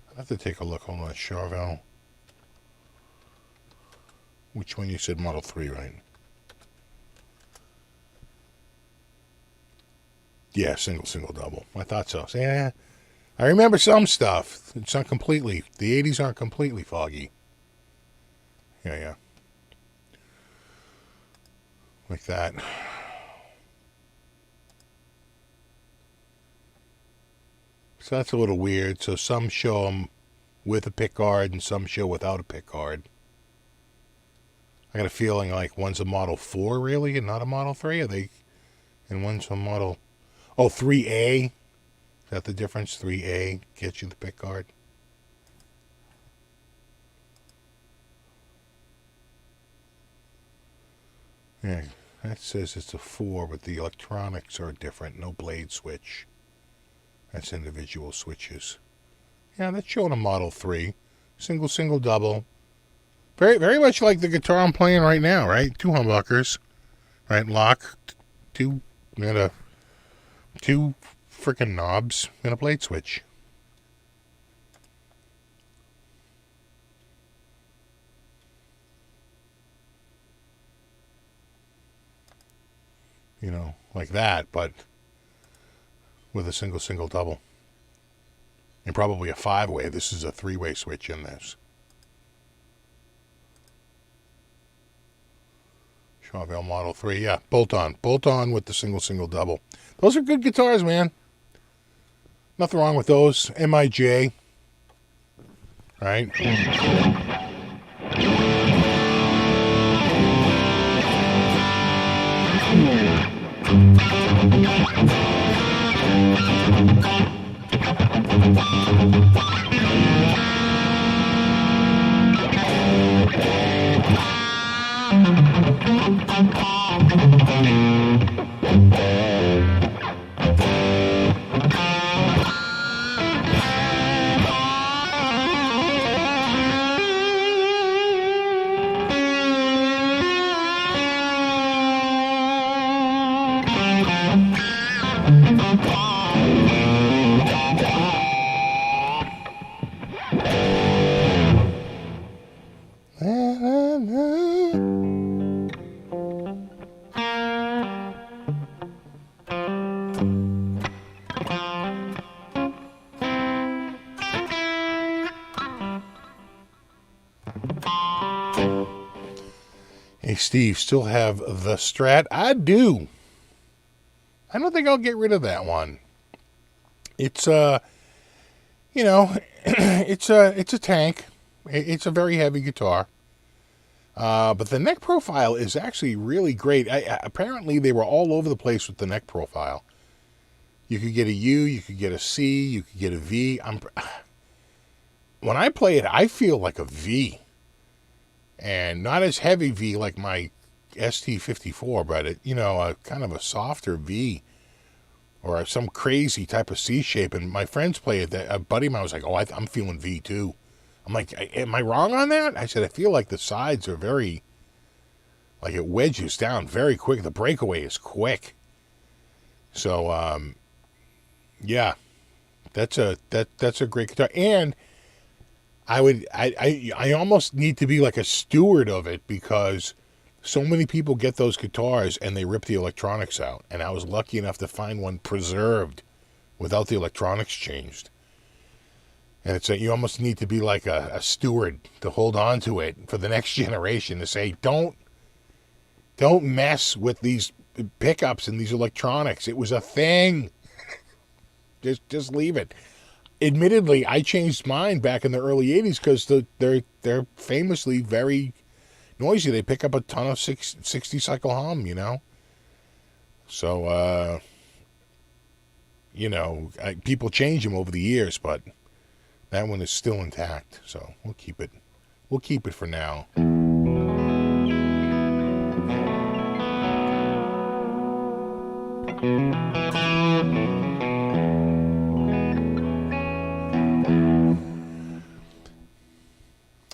I'll have to take a look. Hold on, Charvel. Which one you said? Model 3, right? Yeah, single double. I thought so. So yeah, I remember some stuff. It's not completely. The 80s aren't completely foggy. Yeah. Like that. So that's a little weird. So some show them with a pick guard and some show without a pick guard. I got a feeling like one's a Model 4 really and not a Model 3. Are they? And one's a Model 3A. Is that the difference? 3A gets you the pick guard. Yeah, that says it's a 4, but the electronics are different. No blade switch. That's individual switches. Yeah, that's showing a Model 3. Single, single, double. Very, very much like the guitar I'm playing right now, right? 2 humbuckers, right? Lock, 2 freaking knobs, and a blade switch. You know, like that, but with a single, single, double. And probably a 5-way. This is a 3-way switch in this. Charvel Model 3, yeah, bolt on with the single, single, double. Those are good guitars, man. Nothing wrong with those. MIJ, right? Hey, Steve, still have the Strat? I don't think I'll get rid of that one. It's you know, it's a tank. It's a very heavy guitar. But the neck profile is actually really great. Apparently, they were all over the place with the neck profile. You could get a U, you could get a C, you could get a V. When I play it, I feel like a V. And not as heavy V like my ST54, but a kind of a softer V. Or some crazy type of C shape. And my friends play it. A buddy of mine was like, oh, I'm feeling V too. I'm like, am I wrong on that? I said, I feel like the sides are very, like it wedges down very quick. The breakaway is quick. So, yeah, that's a great guitar. And I almost need to be like a steward of it because so many people get those guitars and they rip the electronics out. And I was lucky enough to find one preserved without the electronics changed. And it's you almost need to be like a steward to hold on to it for the next generation to say, don't mess with these pickups and these electronics. It was a thing. just leave it. Admittedly, I changed mine back in the early 80s because they're famously very noisy. They pick up a ton of 60 cycle hum, So, people change them over the years, but that one is still intact. So we'll keep it. We'll keep it for now.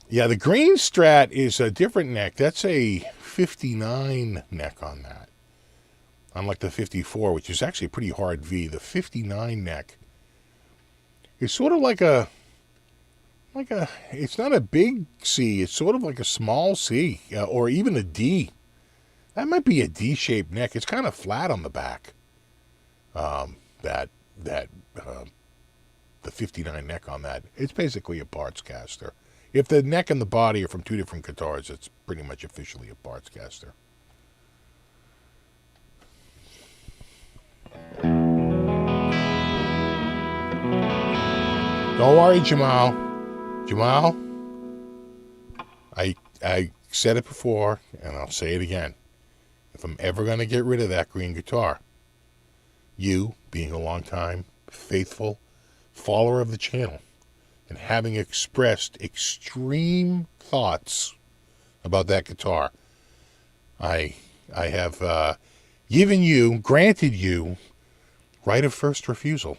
Yeah, the green Strat is a different neck. That's a 59 neck on that. Unlike the 54, which is actually a pretty hard V. The 59 neck is sort of like it's not a big C. It's sort of like a small C, or even a D. That might be a D-shaped neck. It's kind of flat on the back. The 59 neck on that. It's basically a parts caster. If the neck and the body are from two different guitars, it's pretty much officially a parts caster. Don't worry, Jamal. Jamal, I said it before, and I'll say it again. If I'm ever going to get rid of that green guitar, you, being a long-time faithful follower of the channel and having expressed extreme thoughts about that guitar, I have granted you right of first refusal.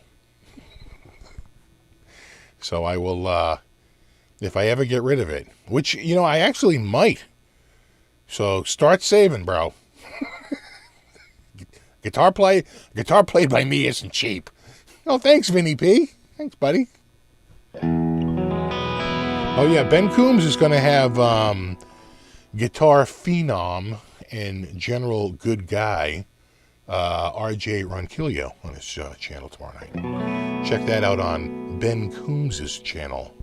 So I will, if I ever get rid of it, which, I actually might. So start saving, bro. Guitar played by me isn't cheap. Oh, thanks, Vinny P. Thanks, buddy. Oh, yeah, Ben Coombs is going to have guitar phenom and general good guy RJ Ronquillo on his channel tomorrow night. Check that out on Ben Coombs' channel.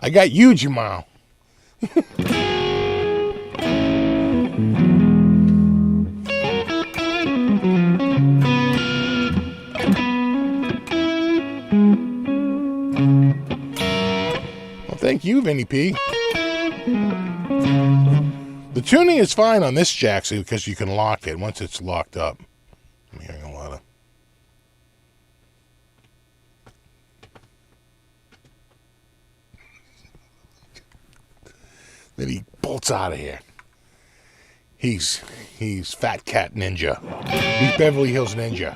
I got you, Jamal. Well, thank you, Vinny P. The tuning is fine on this jack because you can lock it once it's locked up. I'm hearing a lot of... Then he bolts out of here. He's Fat Cat Ninja. He's Beverly Hills Ninja.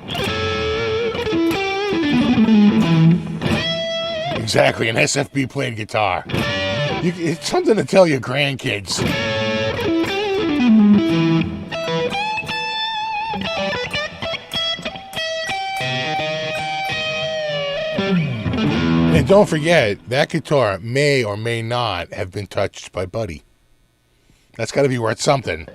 Exactly, an SFB played guitar. It's something to tell your grandkids. And don't forget, that guitar may or may not have been touched by Buddy. That's got to be worth something.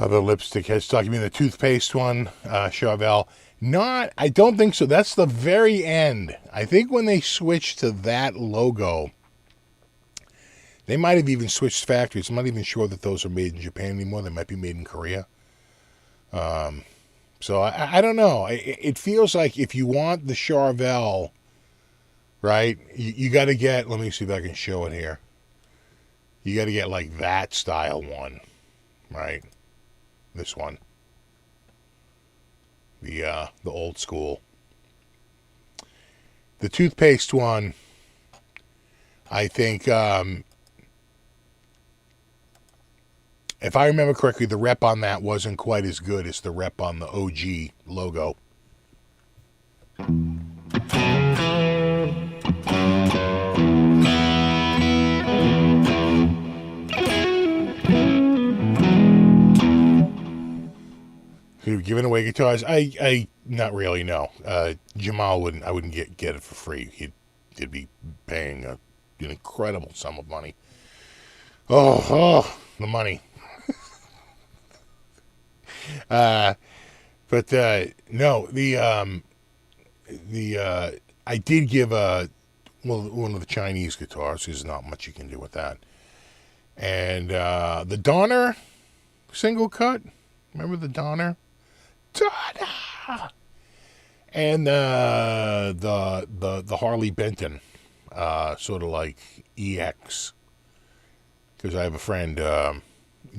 The lipstick headstock. You mean the toothpaste one, Charvel? I don't think so. That's the very end. I think when they switched to that logo, they might have even switched factories. I'm not even sure that those are made in Japan anymore. They might be made in Korea. So I don't know. It feels like if you want the Charvel, right, you got to get, let me see if I can show it here. You got to get like that style one, right? This one, the old school. The toothpaste one, I think, if I remember correctly, the rep on that wasn't quite as good as the rep on the OG logo. Giving away guitars, I not really, no. Jamal wouldn't. I wouldn't get it for free. He'd be paying an incredible sum of money. Oh, the money. But no, I did give one of the Chinese guitars. There's not much you can do with that. And the Donner single cut. Remember the Donner? And the Harley Benton, sort of like EX, because I have a friend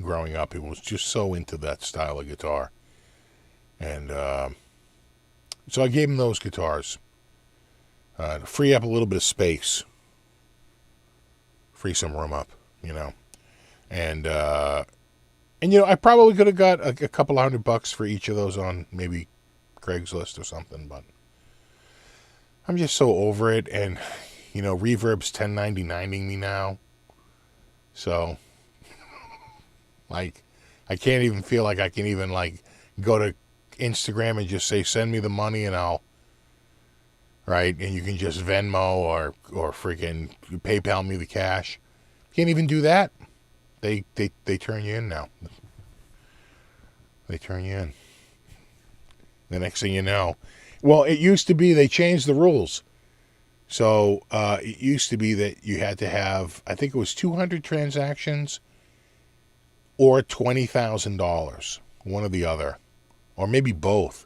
growing up who was just so into that style of guitar, and so I gave him those guitars to free up a little bit of space, free some room up, and I probably could have got a couple $100 for each of those on maybe Craigslist or something, but I'm just so over it. And, Reverb's 1099ing me now. So, like, I can't even feel like I can even, like, go to Instagram and just say, send me the money and I'll, right? And you can just Venmo or freaking PayPal me the cash. Can't even do that. They turn you in now. They turn you in. The next thing you know. Well, it used to be they changed the rules. So it used to be that you had to have, I think it was 200 transactions or $20,000, one or the other, or maybe both,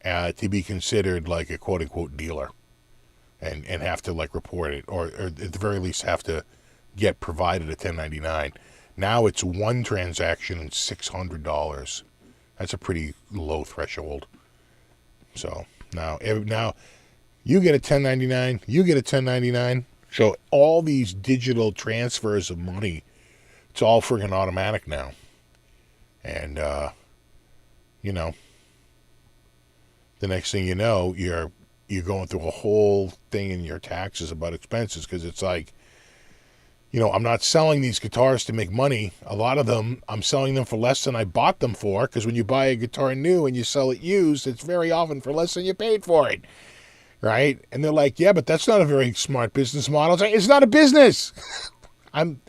to be considered like a quote-unquote dealer and have to like report it, or at the very least have to get provided a 1099. Now it's one transaction and $600. That's a pretty low threshold. So now you get a 1099, you get a 1099. So all these digital transfers of money, it's all friggin' automatic now. And, the next thing you know, you're going through a whole thing in your taxes about expenses, because it's like, I'm not selling these guitars to make money. A lot of them, I'm selling them for less than I bought them for, because when you buy a guitar new and you sell it used, it's very often for less than you paid for it, right? And they're like, yeah, but that's not a very smart business model. It's like, it's not a business. I'm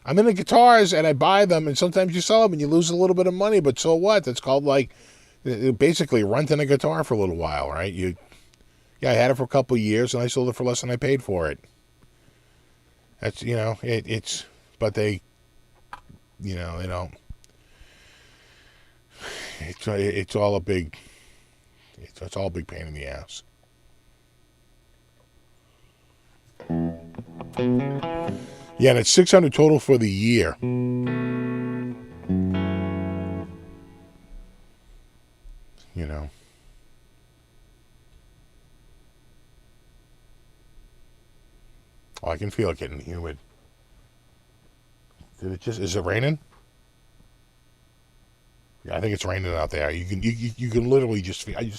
in the guitars and I buy them, and sometimes you sell them and you lose a little bit of money, but so what? That's called like basically renting a guitar for a little while, right? I had it for a couple of years and I sold it for less than I paid for it. That's, but they don't. It's all a big pain in the ass. Yeah, and it's $600 total for the year. Oh, I can feel it getting humid. Is it raining? Yeah, I think it's raining out there. You can literally just feel, you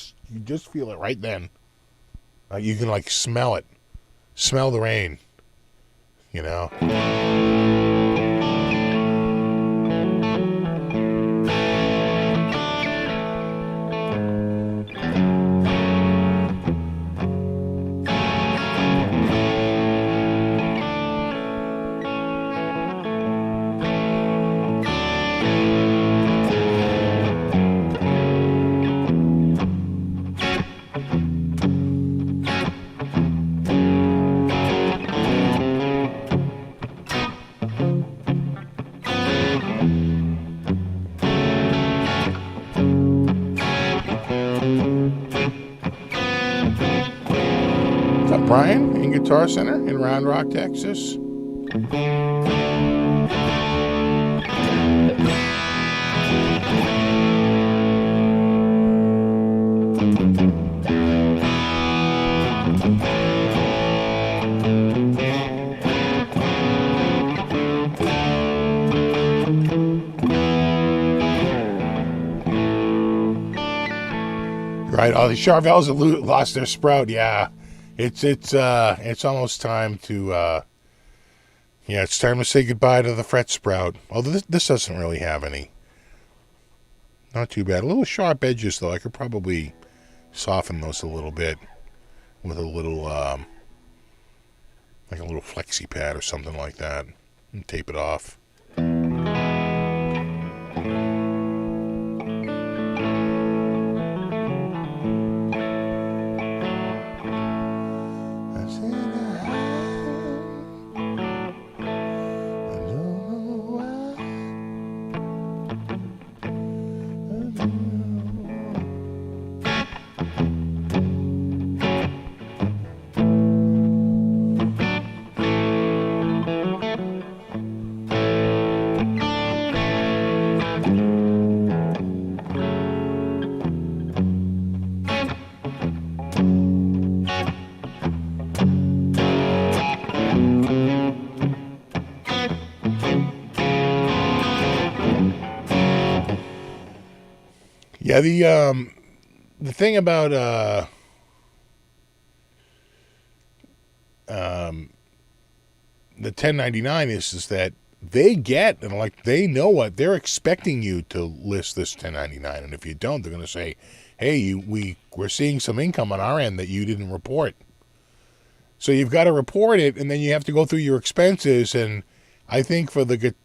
just feel it right then. You can like smell it. Smell the rain. Brian in Guitar Center in Round Rock, Texas. Right, all the Charvels that lost their sprout, yeah. It's almost time to it's time to say goodbye to the fret sprout. Although this doesn't really have any. Not too bad. A little sharp edges though. I could probably soften those a little bit with a little like a little flexi pad or something like that, and tape it off. Yeah, the thing about the 1099 is that they get, and like, they know what they're expecting you to list this 1099, and if you don't, they're going to say, hey, we're seeing some income on our end that you didn't report. So you've got to report it, and then you have to go through your expenses. And I think for the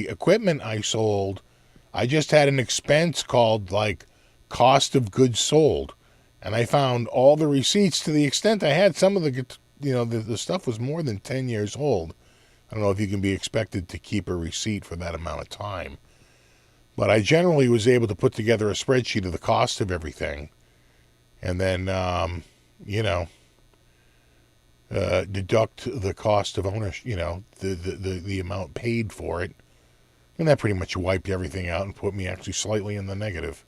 equipment I sold, I just had an expense called like cost of goods sold, and I found all the receipts. To the extent I had some of the stuff was more than 10 years old. I don't know if you can be expected to keep a receipt for that amount of time, but I generally was able to put together a spreadsheet of the cost of everything, and then deduct the cost of ownership, the amount paid for it, and that pretty much wiped everything out and put me actually slightly in the negative.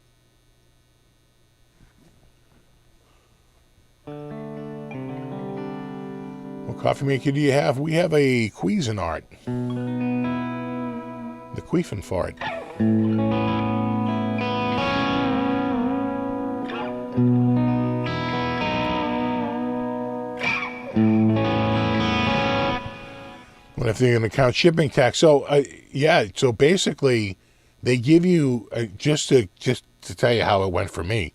What coffee maker do you have? We have a Cuisinart. The Queefin' Fart. What if they're going to count shipping tax? So, so basically, they give you, just to tell you how it went for me,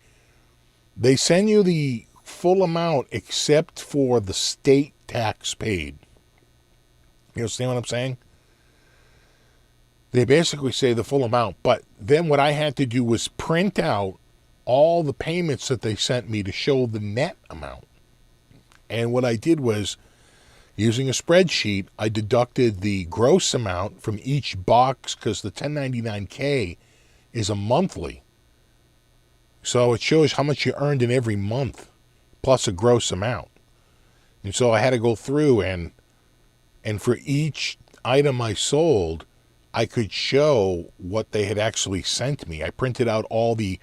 they send you the full amount except for the state tax paid. You understand what I'm saying? They basically say the full amount, but then what I had to do was print out all the payments that they sent me to show the net amount. And what I did was, using a spreadsheet, I deducted the gross amount from each box, because the 1099K is a monthly. So it shows how much you earned in every month, plus a gross amount. And so I had to go through and for each item I sold, I could show what they had actually sent me. I printed out we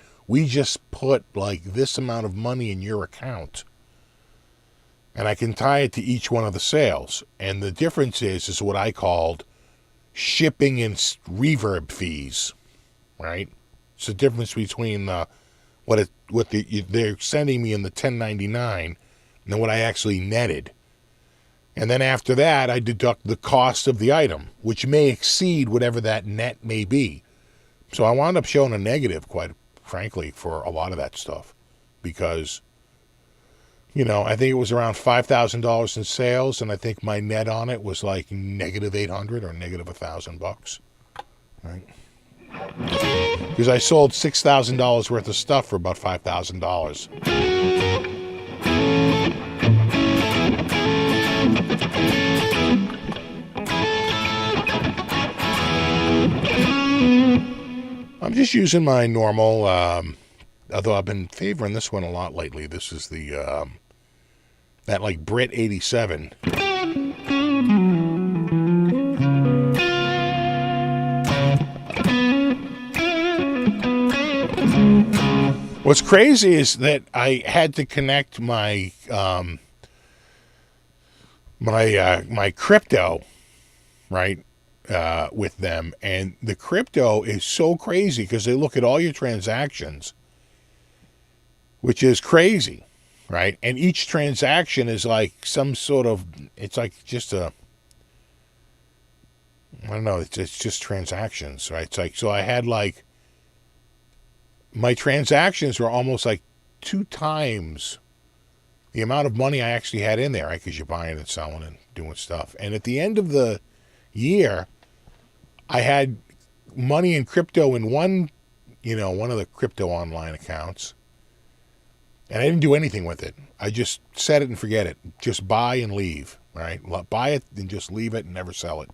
just put like this amount of money in your account. And I can tie it to each one of the sales. And the difference is what I called shipping and reverb fees, right? It's the difference between what they're sending me in the 1099 and what I actually netted. And then after that, I deduct the cost of the item, which may exceed whatever that net may be. So I wound up showing a negative, quite frankly, for a lot of that stuff, because I think it was around $5,000 in sales, and I think my net on it was like negative $800 or negative $1,000, right? Because I sold $6,000 worth of stuff for about $5,000. I'm just using my normal, although I've been favoring this one a lot lately. This is the that like Brit 87. What's crazy is that I had to connect my my crypto, right, with them, and the crypto is so crazy because they look at all your transactions, which is crazy, right? And each transaction is like some sort of, it's like just I don't know, it's just transactions, right? It's like, so I had like, my transactions were almost like 2 times the amount of money I actually had in there, right? Because you're buying and selling and doing stuff. And at the end of the year, I had money in crypto in one of the crypto online accounts, and I didn't do anything with it. I just set it and forget it. Just buy and leave, right? Buy it and just leave it and never sell it.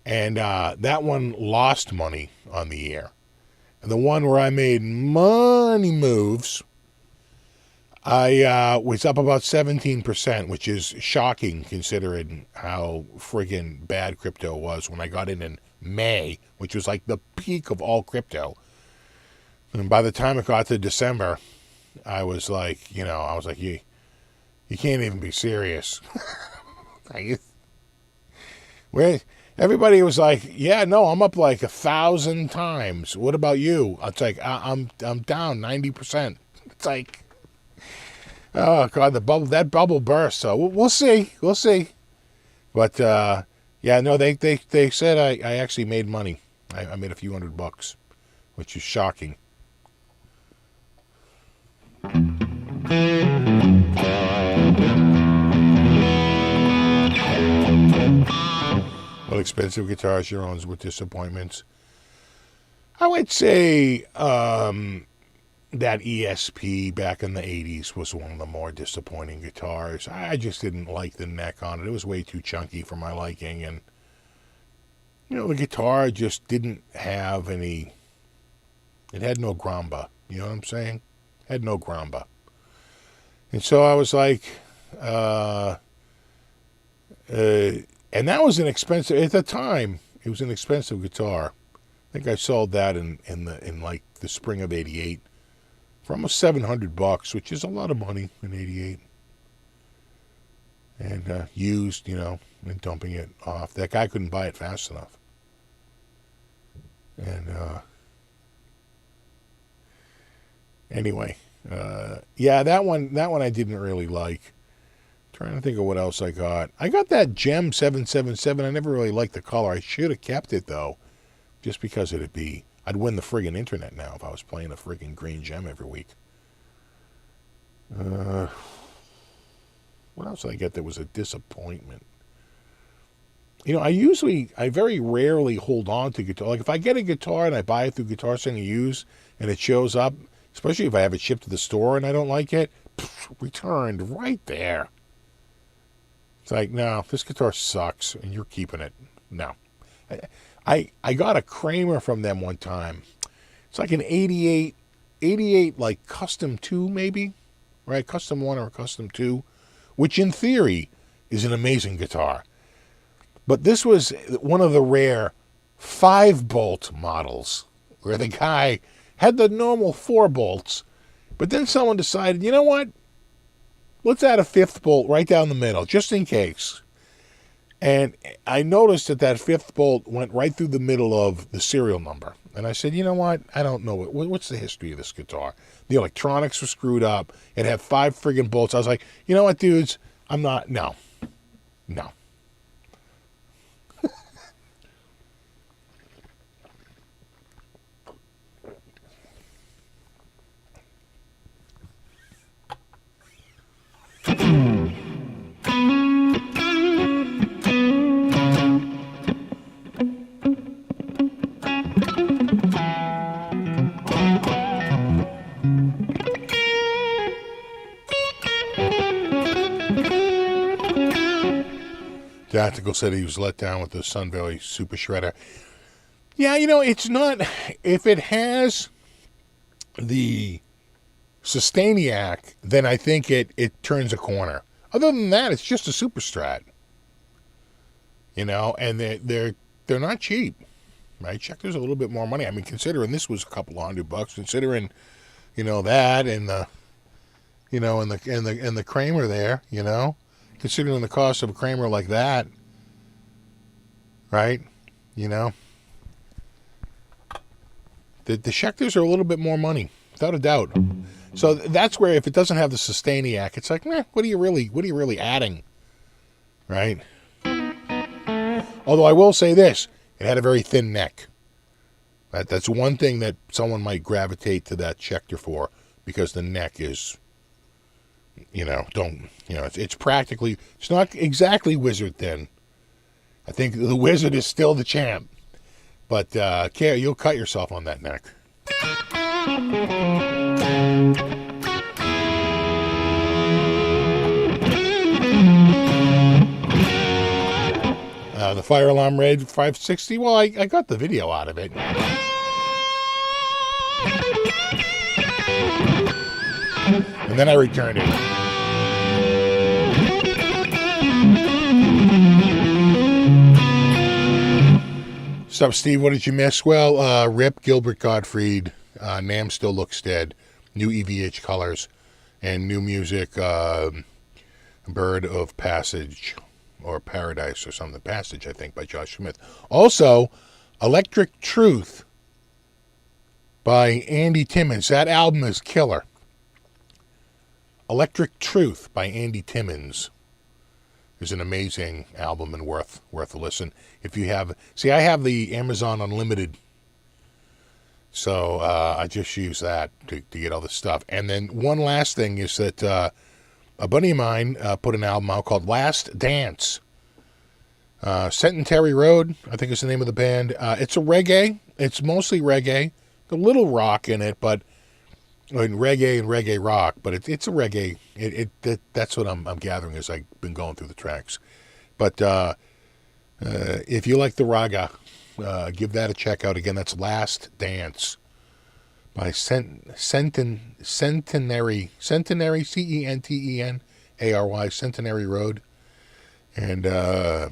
And that one lost money on the year. And the one where I made money moves, I was up about 17%, which is shocking considering how friggin' bad crypto was when I got in May, which was like the peak of all crypto. And by the time it got to December, I was like, you can't even be serious. everybody was like, yeah, no, I'm up like 1,000 times. What about you? It's like, I'm down 90%. It's like, oh God, that bubble burst. So we'll see. But, yeah, no, they said I actually made money. I made a few $100, which is shocking. What expensive guitars your owns with disappointments? I would say that ESP back in the 80s was one of the more disappointing guitars. I just didn't like the neck on it. It was way too chunky for my liking, and the guitar just didn't have any. It had no gramba. You know what I'm saying? It had no gramba. And so I was like, and that was an expensive, at the time, it was an expensive guitar. I think I sold that in like the spring of '88 for almost $700, which is a lot of money in '88. And used, and dumping it off. That guy couldn't buy it fast enough. And anyway, yeah, that one I didn't really like. Trying to think of what else I got. I got that Gem 777. I never really liked the color. I should have kept it, though, just because I'd win the friggin' internet now if I was playing a friggin' green Gem every week. What else did I get that was a disappointment? I very rarely hold on to guitar. Like, if I get a guitar and I buy it through Guitar Center Used and it shows up, especially if I have it shipped to the store and I don't like it, returned right there. It's like, no, this guitar sucks, and you're keeping it. No. I got a Kramer from them one time. It's like an 88 like Custom 2 maybe, right? Custom 1 or Custom 2, which in theory is an amazing guitar. But this was one of the rare 5-bolt models where the guy had the normal 4 bolts, but then someone decided, you know what? Let's add a 5th bolt right down the middle, just in case. And I noticed that 5th bolt went right through the middle of the serial number. And I said, you know what? I don't know. What's the history of this guitar? The electronics were screwed up. It had 5 friggin' bolts. I was like, you know what, dudes? No. Tactical said he was let down with the Sun Valley Super Shredder. Yeah, it's not. If it has the Sustainiac, then I think it turns a corner. Other than that, it's just a Super Strat. And they're not cheap. Right? Schecter's a little bit more money. I mean, considering this was a couple of $100, considering, that and the, and the Kramer there, considering the cost of a Kramer like that, right? The Schecters are a little bit more money, without a doubt. So that's where if it doesn't have the Sustainiac, it's like, what are you really adding, right? Although I will say this, it had a very thin neck. That's one thing that someone might gravitate to that Schecter for, because the neck is, it's practically, it's not exactly wizard thin. I think the wizard is still the champ, but you'll cut yourself on that neck. The fire alarm Red 560, well, I got the video out of it. And then I returned it. What's up, Steve? What did you miss? Well, RIP Gilbert Gottfried. NAMM still looks dead. New EVH colors and new music. Bird of Passage. or Paradise or something. Passage, I think, by Josh Smith. Also, Electric Truth by Andy Timmons. That album is killer. Electric Truth by Andy Timmons is an amazing album and worth a listen. If you have, see, I have the Amazon Unlimited, so I just use that to get all this stuff. And then one last thing is that a buddy of mine put an album out called Last Dance. Centenary Road, I think is the name of the band. It's a reggae. It's mostly reggae. A little rock in it, but reggae and reggae rock. But it's a reggae. That's what I'm gathering as I've been going through the tracks. But if you like the raga, give that a check out. Again, that's Last Dance by Centenary, Centenary, Centenary, Centenary Road. And, I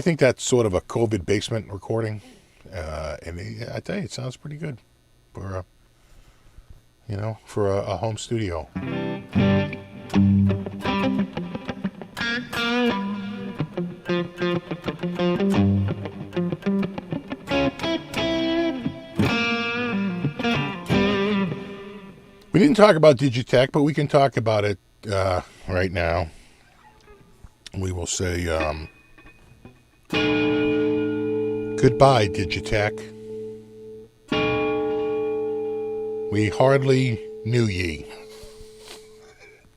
think that's sort of a COVID basement recording. And I tell you, it sounds pretty good for a home studio. We didn't talk about Digitech, but we can talk about it right now. We will say goodbye, Digitech. We hardly knew ye.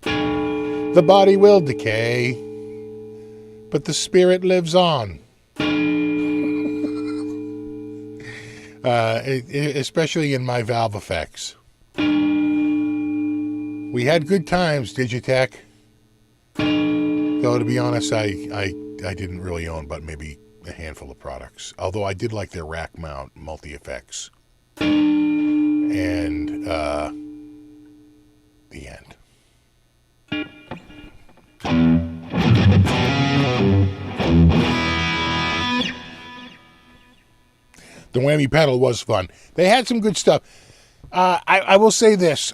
The body will decay, but the spirit lives on. Especially in my valve effects. We had good times, Digitech. Though, to be honest, I didn't really own but maybe a handful of products. Although I did like their rack mount multi-effects. And the end. The whammy pedal was fun. They had some good stuff. I will say this.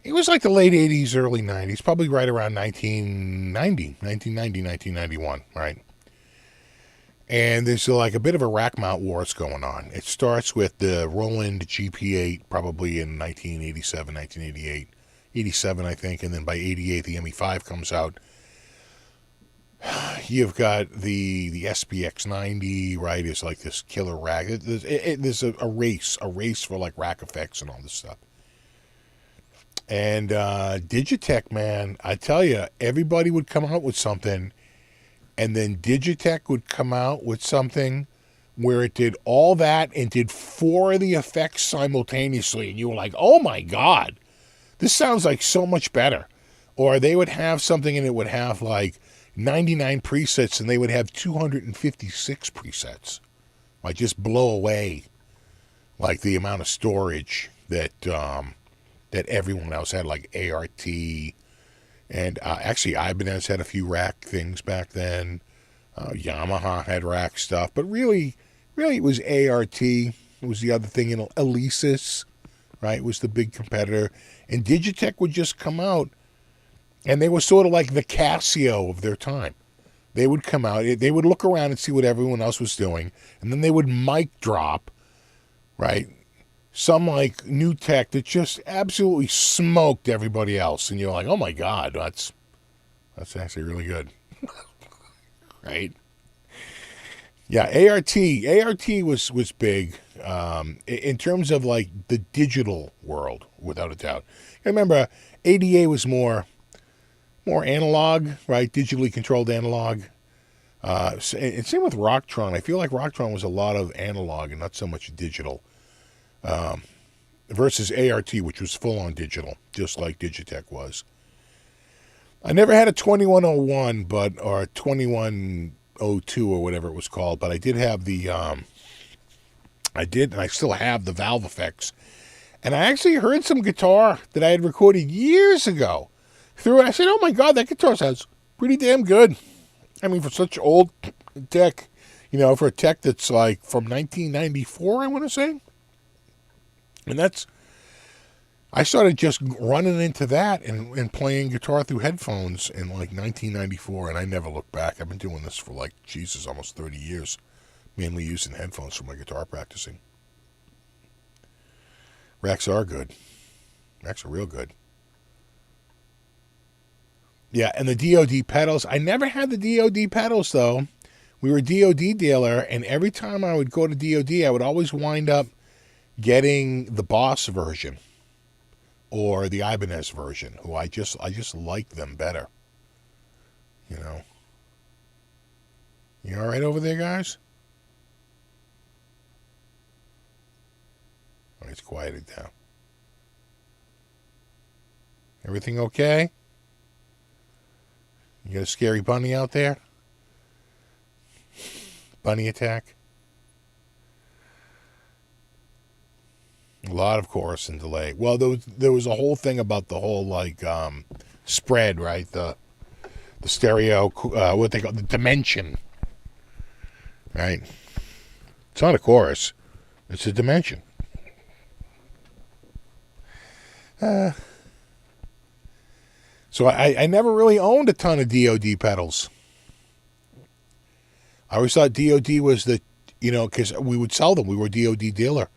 It was like the late 80s, early 90s, probably right around 1991, right? And there's like a bit of a rack mount wars going on. It starts with the Roland GP8, probably in 1987, 1988, 87, I think, and then by 88, the ME5 comes out. You've got the SPX 90, right? It's like this killer rack. There's a race for like rack effects and all this stuff. And Digitech, man, I tell you, everybody would come out with something, and then Digitech would come out with something where it did all that and did 4 of the effects simultaneously, and you were like, oh my God, this sounds like so much better. Or they would have something and it would have like 99 presets, and they would have 256 presets. Like, just blow away like the amount of storage that everyone else had, like ART, and actually Ibanez had a few rack things back then. Yamaha had rack stuff, but really it was ART. It was the other thing, Alesis, right, was the big competitor. And Digitech would just come out, and they were sort of like the Casio of their time. They would come out, they would look around and see what everyone else was doing, and then they would mic drop, right, some like new tech that just absolutely smoked everybody else. And you're like, oh my God, that's actually really good. Right? Yeah, ART was big in terms of like the digital world, without a doubt. I remember ADA was more analog, right? Digitally controlled analog. And same with Rocktron. I feel like Rocktron was a lot of analog and not so much digital. Versus ART, which was full-on digital, just like Digitech was. I never had a 2101, or a 2102 or whatever it was called, but I did have and I still have the valve effects. And I actually heard some guitar that I had recorded years ago through it. I said, oh my God, that guitar sounds pretty damn good. I mean, for such old tech, for a tech that's like from 1994, I want to say. And I started just running into that and playing guitar through headphones in like 1994, and I never looked back. I've been doing this for like, Jesus, almost 30 years, mainly using headphones for my guitar practicing. Racks are good. Racks are real good. Yeah, and the DOD pedals. I never had the DOD pedals, though. We were a DOD dealer, and every time I would go to DOD, I would always wind up getting the Boss version or the Ibanez version, who I just like them better. You know. You all right over there, guys? Oh, it's quieted down. Everything okay? You got a scary bunny out there? Bunny attack? A lot of chorus and delay. Well, there was a whole thing about the whole, like, spread, right? The stereo, what they call the dimension. Right? It's not a chorus. It's a dimension. So I never really owned a ton of DOD pedals. I always thought DOD was the, because we would sell them. We were a DOD dealer.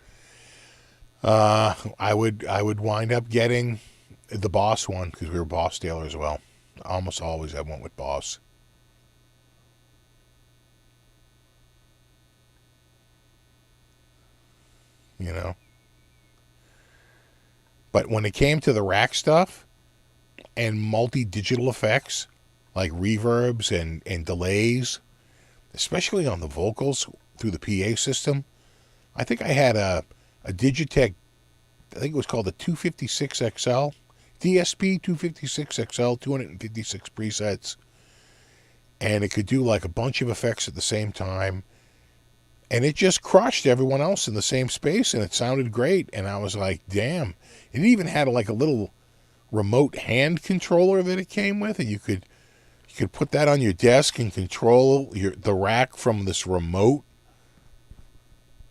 I would wind up getting the Boss one because we were Boss dealer as well. Almost always I went with Boss. But when it came to the rack stuff and multi-digital effects like reverbs and delays, especially on the vocals through the PA system, I think I had a Digitech, I think it was called the 256XL, DSP 256XL, 256 presets, and it could do like a bunch of effects at the same time, and it just crushed everyone else in the same space, and it sounded great, and I was like, damn. It even had like a little remote hand controller that it came with, and you could put that on your desk and control the rack from this remote.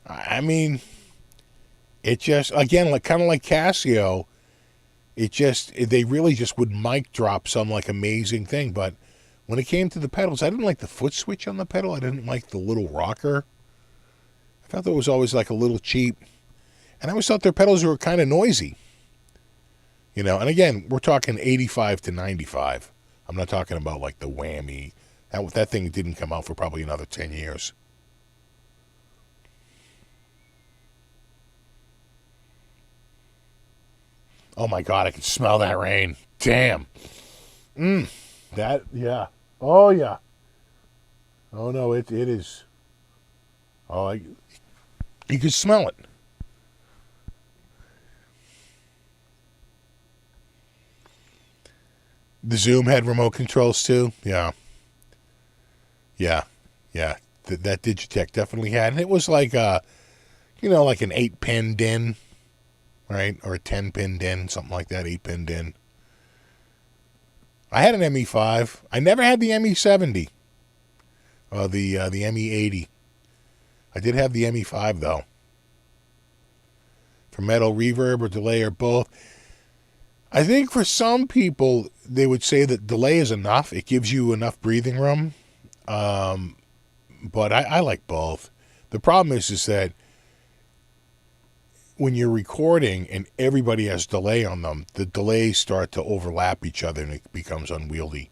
I mean, it just, again, like kind of like Casio, they really just would mic drop some like amazing thing. But when it came to the pedals, I didn't like the foot switch on the pedal. I didn't like the little rocker. I thought that was always like a little cheap. And I always thought their pedals were kind of noisy. And again, we're talking 85 to 95. I'm not talking about like the whammy. That thing didn't come out for probably another 10 years. Oh my God, I can smell that rain. Damn. Yeah. Oh yeah. Oh no, it is. Oh, you can smell it. The Zoom had remote controls too. Yeah. That Digitech definitely had, and it was like like an 8-pin DIN, right, or a 10-pin DIN, something like that, 8-pin DIN. I had an ME5. I never had the ME70. The ME80. I did have the ME5 though. For metal, reverb, or delay, or both. I think for some people, they would say that delay is enough. It gives you enough breathing room. But I like both. The problem is that when you're recording and everybody has delay on them, the delays start to overlap each other and it becomes unwieldy.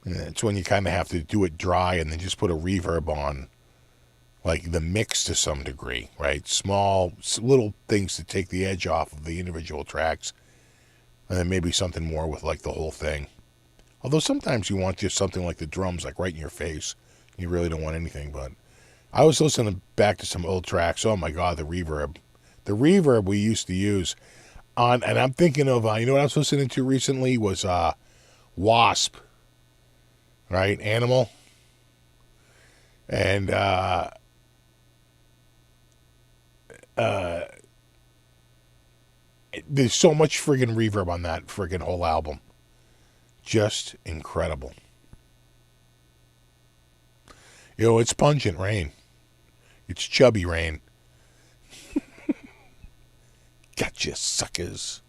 And it's when you kind of have to do it dry and then just put a reverb on, like the mix to some degree, right? Small, little things to take the edge off of the individual tracks. And then maybe something more with like the whole thing. Although sometimes you want just something like the drums, like right in your face. You really don't want anything, but I was listening back to some old tracks. Oh my God, the reverb. The reverb we used to use on, and I'm thinking of, what I was listening to recently was Wasp, right? Animal. And there's so much friggin' reverb on that friggin' whole album. Just incredible. It's pungent rain. It's chubby rain. Gotcha, suckers.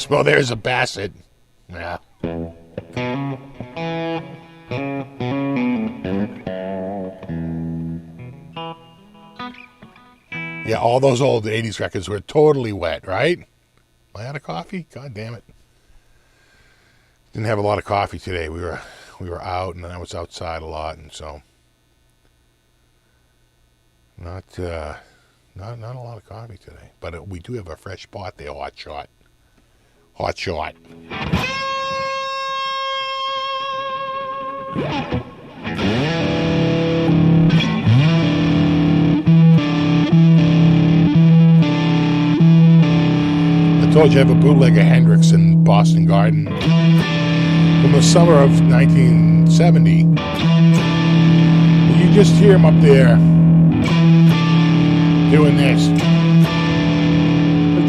Well, there's a Bassett. Yeah. Yeah, all those old 80s records were totally wet, right? Am I out of coffee? God damn it. Didn't have a lot of coffee today. We were out, and I was outside a lot, and so not a lot of coffee today. But we do have a fresh spot there, hot shot. Hot shot. I told you I have a bootleg of Hendrix in Boston Garden from the summer of 1970. You just hear him up there doing this.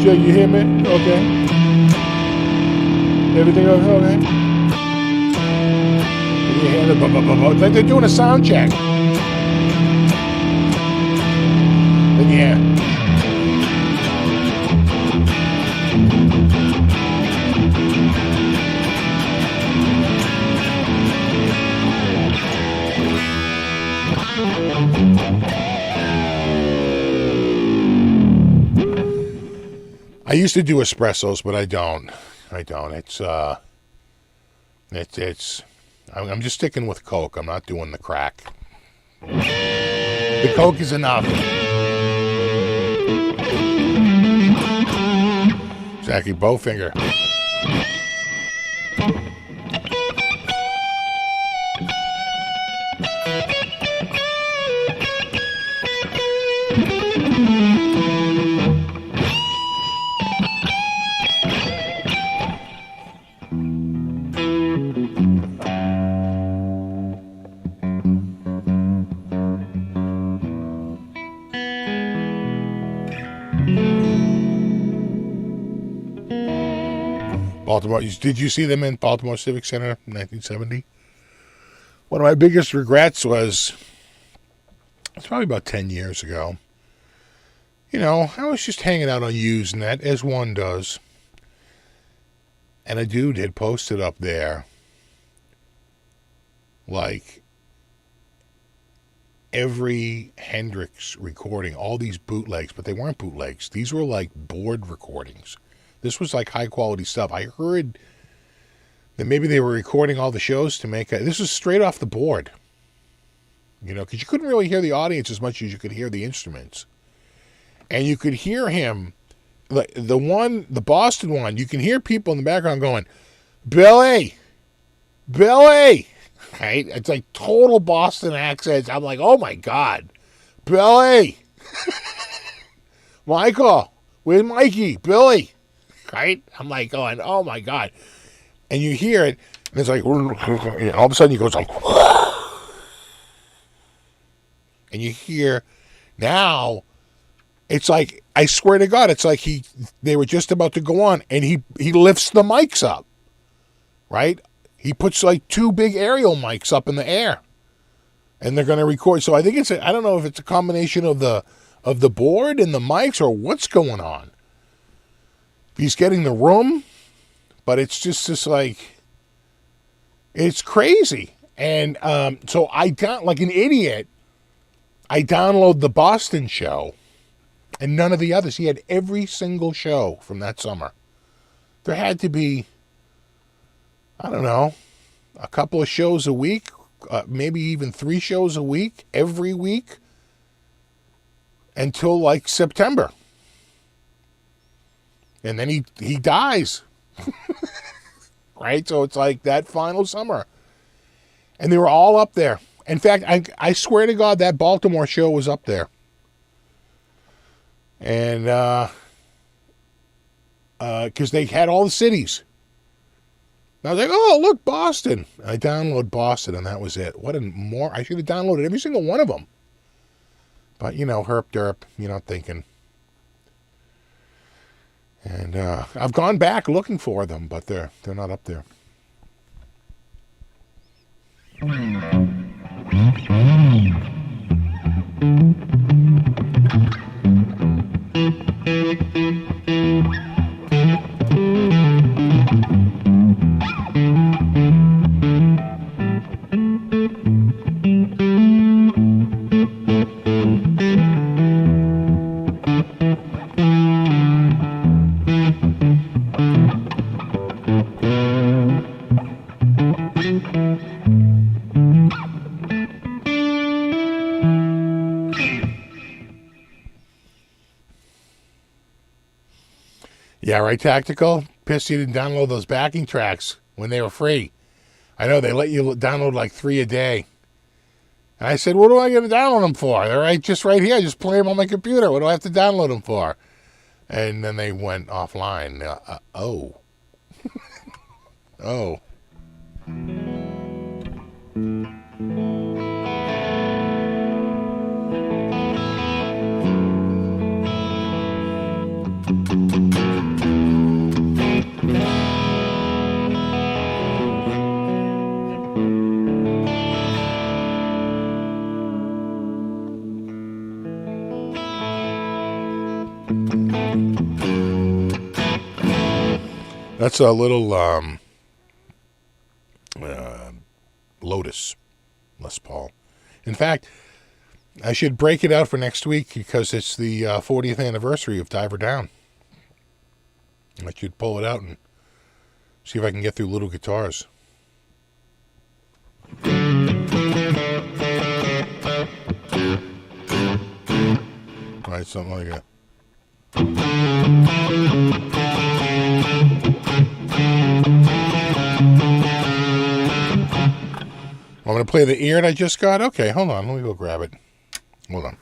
You hear me? Okay. Everything okay? You hear the it's like they're doing a sound check. And yeah. I used to do espressos, but I don't. I'm just sticking with Coke. I'm not doing the crack. The Coke is enough. Jackie Bowfinger. Baltimore. Did you see them in Baltimore Civic Center in 1970? One of my biggest regrets was, it's probably about 10 years ago. You know, I was just hanging out on Usenet, as one does. And a dude had posted up there, like, every Hendrix recording, all these bootlegs, but they weren't bootlegs. These were like board recordings. This was like high quality stuff. I heard that maybe they were recording all the shows to make this was straight off the board. You know, because you couldn't really hear the audience as much as you could hear the instruments. And you could hear him, like the Boston one, you can hear people in the background going, Billy! Right? It's like total Boston accents. I'm like, oh my God. Billy! Michael! Where's Mikey? Billy! Right? I'm like going, oh my God. And you hear it, and it's like, and all of a sudden he goes like, and you hear, now, it's like, I swear to God, it's like they were just about to go on, and he lifts the mics up, right? He puts like two big aerial mics up in the air, and they're going to record. So I think I don't know if it's a combination of the board and the mics or what's going on. He's getting the room, but it's just like, it's crazy. And so I got, like an idiot, I download the Boston show and none of the others. He had every single show from that summer. There had to be, I don't know, a couple of shows a week, maybe even 3 shows a week, every week, until like September. And then he dies. Right? So it's like that final summer. And they were all up there. In fact, I swear to God, that Baltimore show was up there. And, because they had all the cities. And I was like, oh, look, Boston. I downloaded Boston, and that was it. I should have downloaded every single one of them. But, you know, herp derp, you're not thinking. And I've gone back looking for them, but they're not up there. Yeah, right, Tactical? Pissed you didn't download those backing tracks when they were free. I know, they let you download like 3 a day. And I said, what do I got to download them for? They're just right here. I just play them on my computer. What do I have to download them for? And then they went offline. Oh. Oh. That's a little Lotus Les Paul. In fact, I should break it out for next week because it's the 40th anniversary of Diver Down. I should pull it out and see if I can get through little guitars. Right, something like that. I'm going to play the ear that I just got? Okay, hold on. Let me go grab it. Hold on.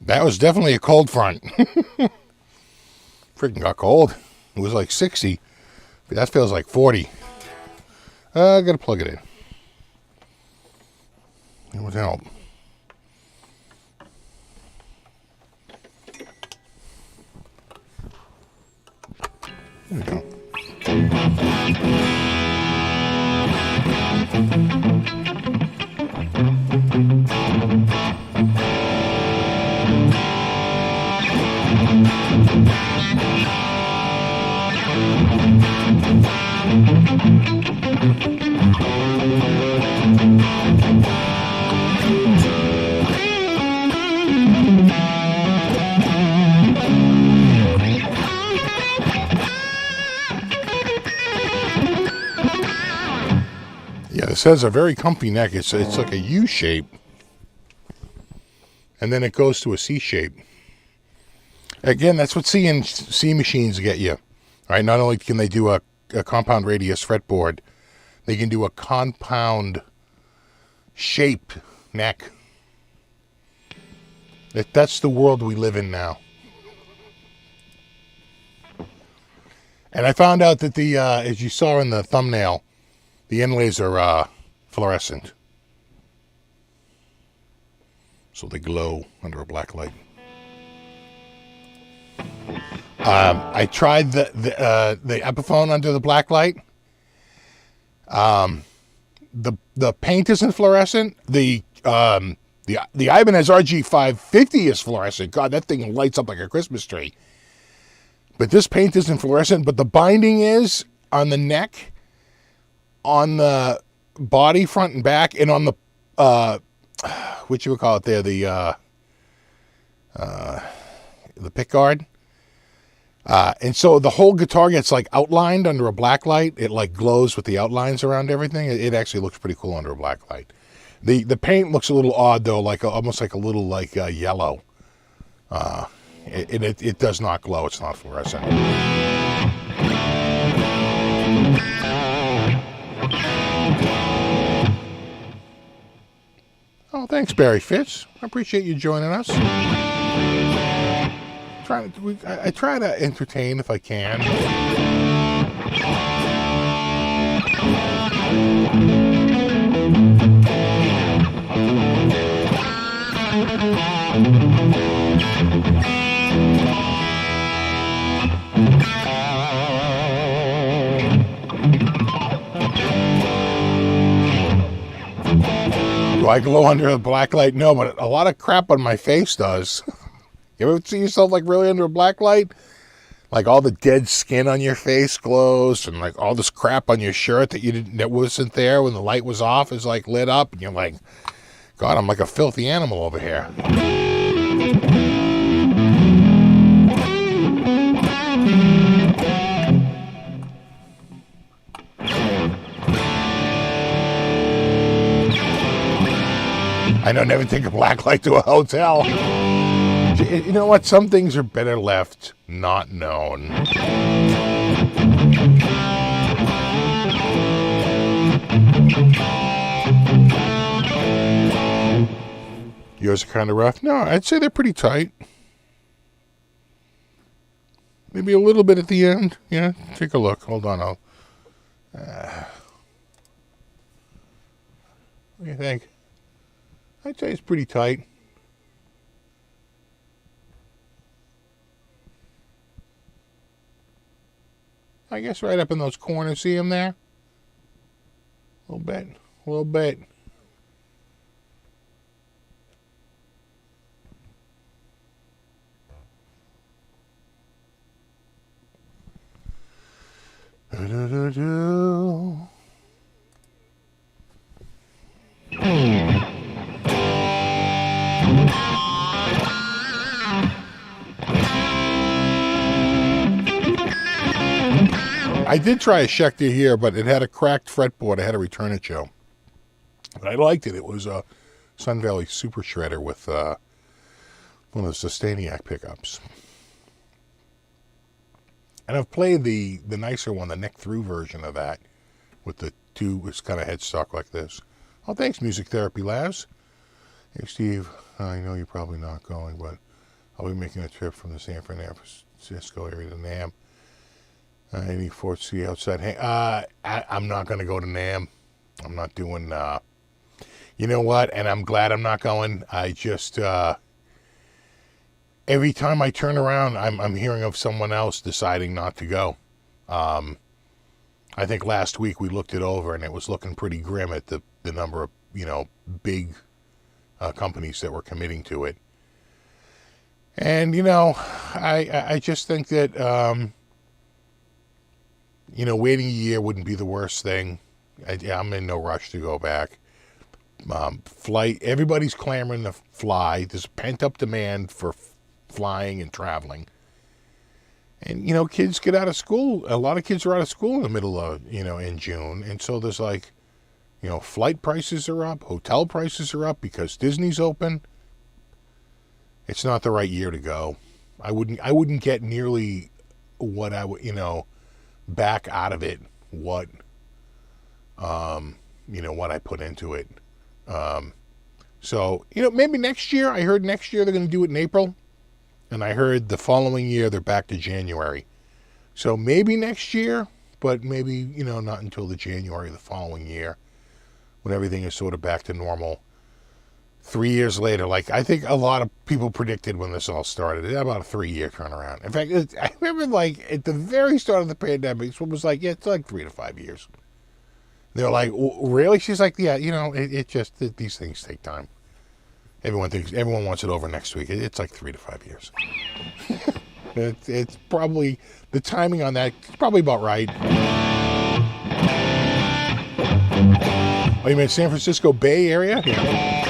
That was definitely a cold front. Freaking got cold. It was like 60. But that feels like 40. I gotta plug it in. It would help. There we go. Yeah, this has a very comfy neck. It's like a U shape. And then it goes to a C shape. Again, that's what C machines get you. Right? Not only can they do a compound radius fretboard, they can do a compound shape neck. That's the world we live in now. And I found out that the, as you saw in the thumbnail, the inlays are fluorescent. So they glow under a black light. I tried the Epiphone under the black light. The paint isn't fluorescent. The The Ibanez RG550 is fluorescent. God, that thing lights up like a Christmas tree. But this paint isn't fluorescent, but the binding is on the neck, on the body, front and back, and on the, what you would call it there, the pick guard. And so the whole guitar gets like outlined under a blacklight. It like glows with the outlines around everything. It actually looks pretty cool under a blacklight. The paint looks a little odd though, like almost like a little like yellow. It does not glow. It's not fluorescent. Oh, thanks, Barry Fitz. I appreciate you joining us. I try to entertain if I can. Do I glow under a black light? No, but a lot of crap on my face does. You ever see yourself like really under a black light? Like all the dead skin on your face glows, and like all this crap on your shirt that wasn't there when the light was off is like lit up, and you're like, God, I'm like a filthy animal over here. I know, never take a black light to a hotel. You know what? Some things are better left not known. Yours are kind of rough? No, I'd say they're pretty tight. Maybe a little bit at the end. Yeah, take a look. Hold on. What do you think? I'd say it's pretty tight. I guess right up in those corners. See them there? A little bit. A little bit. I did try a Schecter here, but it had a cracked fretboard. I had to return it, Joe. But I liked it. It was a Sun Valley Super Shredder with one of the Sustainiac pickups. And I've played the nicer one, the neck-through version of that, with the two, it's kind of headstock like this. Oh, thanks, Music Therapy Labs. Hey, Steve, I know you're probably not going, but I'll be making a trip from the San Francisco area to NAMM. Any 4C outside? Hey, I'm not going to go to NAMM. I'm not doing, you know what? And I'm glad I'm not going. I just, every time I turn around, I'm hearing of someone else deciding not to go. I think last week we looked it over and it was looking pretty grim at the number of, big companies that were committing to it. And, I just think that, waiting a year wouldn't be the worst thing. I'm in no rush to go back. Flight, everybody's clamoring to fly. There's a pent-up demand for flying and traveling. And, kids get out of school. A lot of kids are out of school in the middle of, in June. And so there's like, flight prices are up. Hotel prices are up because Disney's open. It's not the right year to go. I wouldn't get nearly what I would, back out of it what what I put into it. So maybe next year. I heard next year they're going to do it in April, and I heard the following year they're back to January. So maybe next year, but maybe not until the January of the following year when everything is sort of back to normal. 3 years later, like I think a lot of people predicted when this all started, it had about a 3-year turnaround. In fact, I remember like at the very start of the pandemic, someone was like, yeah, it's like 3 to 5 years. They're like, really? She's like, yeah, it just, these things take time. Everyone wants it over next week. It's like 3 to 5 years. It's probably, the timing on that is probably about right. Oh, you mean San Francisco Bay Area? Yeah.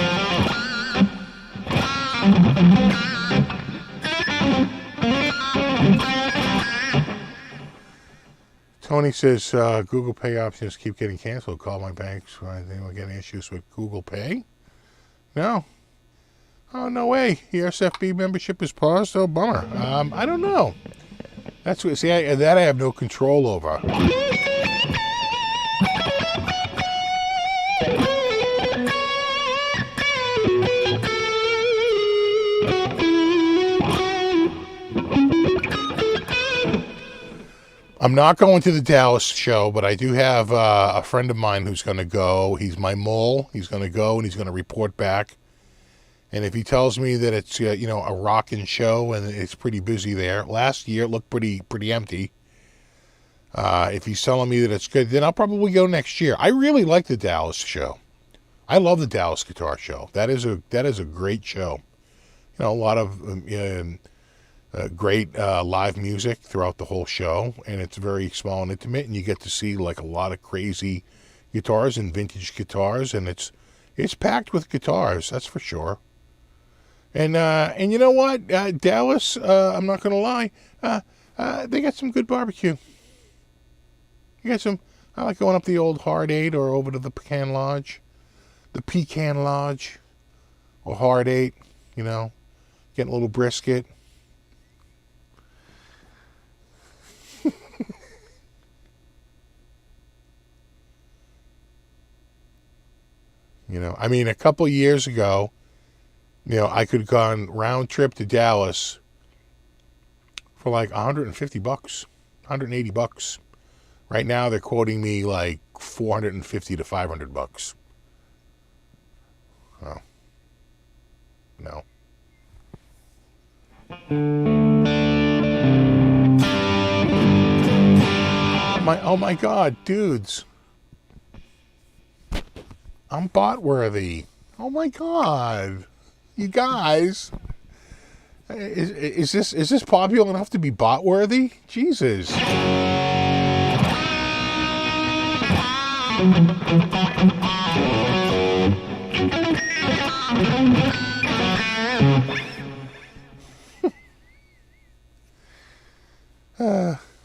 Tony says Google Pay options keep getting canceled. Call my banks. I think we're getting issues with Google Pay. No. Oh, no way. The SFB membership is paused. Oh, bummer. I don't know. That's what. See, that I have no control over. I'm not going to the Dallas show, but I do have a friend of mine who's going to go. He's my mole. He's going to go and he's going to report back. And if he tells me that it's a rockin' show and it's pretty busy there, last year it looked pretty empty. If he's telling me that it's good, then I'll probably go next year. I really like the Dallas show. I love the Dallas Guitar Show. That is a great show. A lot of great live music throughout the whole show, and it's very small and intimate, and you get to see like a lot of crazy guitars and vintage guitars, and it's packed with guitars, that's for sure. And you know what, Dallas, I'm not gonna lie, they got some good barbecue. You got some. I like going up the old Hard 8 or over to the Pecan Lodge, or Hard 8. Getting a little brisket. A couple years ago, I could have gone round trip to Dallas for like $150, $180. Right now, they're quoting me like $450 to $500. Oh, no. Oh my God, dudes. I'm bot worthy. Oh my God, you guys, is this popular enough to be bot worthy? Jesus.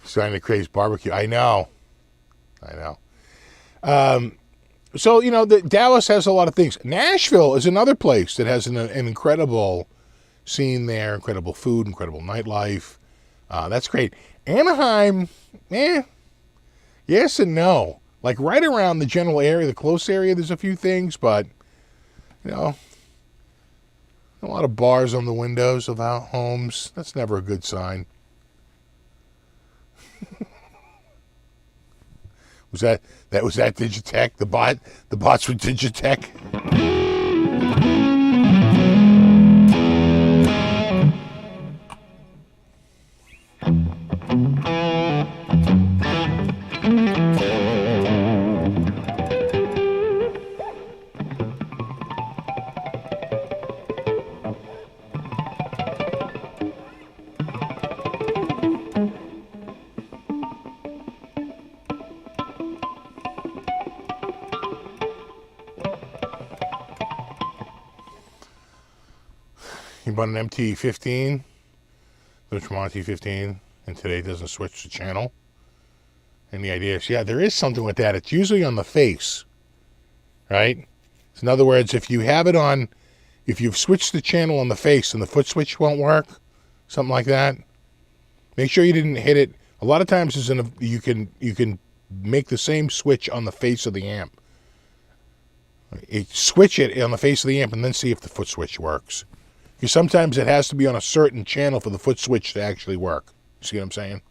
Starting to craze barbecue. I know. So, the Dallas has a lot of things. Nashville is another place that has an incredible scene there, incredible food, incredible nightlife. That's great. Anaheim, yes and no. Like right around the general area, the close area, there's a few things, but, a lot of bars on the windows of our homes. That's never a good sign. Was that Digitech? The bots were Digitech? You bought an MT15, switch from MT15, and today it doesn't switch the channel. And the idea is, there is something with that. It's usually on the face, right? So in other words, if you have it on, if you've switched the channel on the face and the foot switch won't work, something like that, make sure you didn't hit it. A lot of times you can make the same switch on the face of the amp. Switch it on the face of the amp and then see if the foot switch works. Because sometimes it has to be on a certain channel for the foot switch to actually work. See what I'm saying?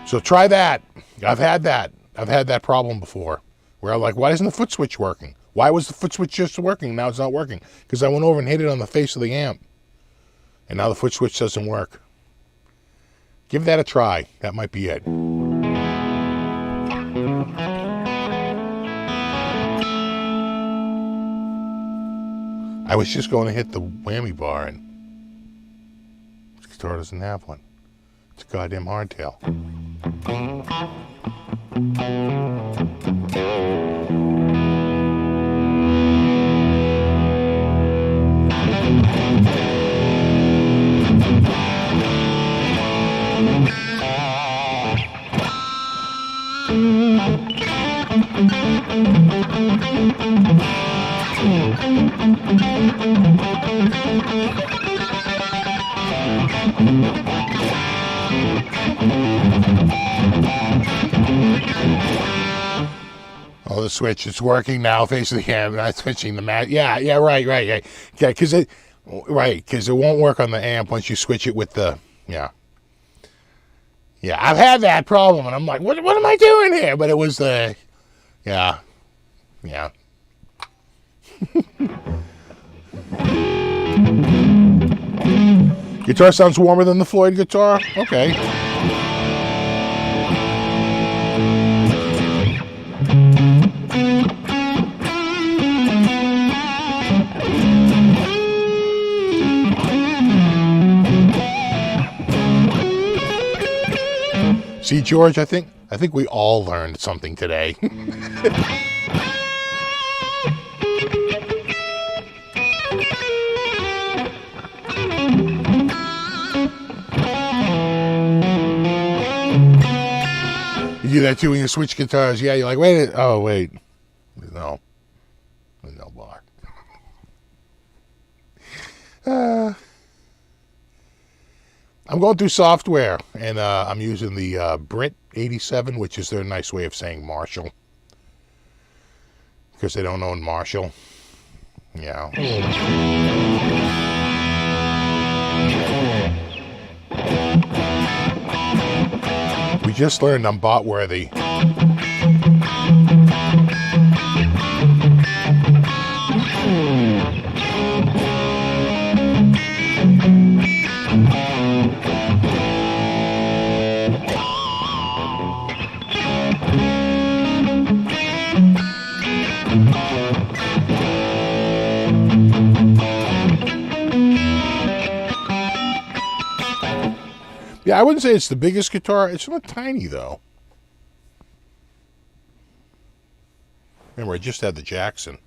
So try that. I've had that problem before. Where I'm like, why isn't the foot switch working? Why was the foot switch just working? Now it's not working. Because I went over and hit it on the face of the amp. And now the foot switch doesn't work. Give that a try. That might be it. I was just going to hit the whammy bar, and this guitar doesn't have one. It's a goddamn hardtail. Oh, the switch, it's working now, face of the camera, not switching the mat. Yeah, right. Yeah, because it won't work on the amp once you switch it with the, yeah, I've had that problem, and I'm like, what am I doing here? But it was the, yeah. Guitar sounds warmer than the Floyd guitar? Okay. See, George, I think we all learned something today. You do that too when you switch guitars. Yeah, you're like, wait. No. There's no bar. I'm going through software, and I'm using the Brit 87, which is their nice way of saying Marshall. Because they don't own Marshall. Yeah. We just learned I'm bot worthy. Yeah, I wouldn't say it's the biggest guitar. It's not tiny, though. Remember, I just had the Jackson.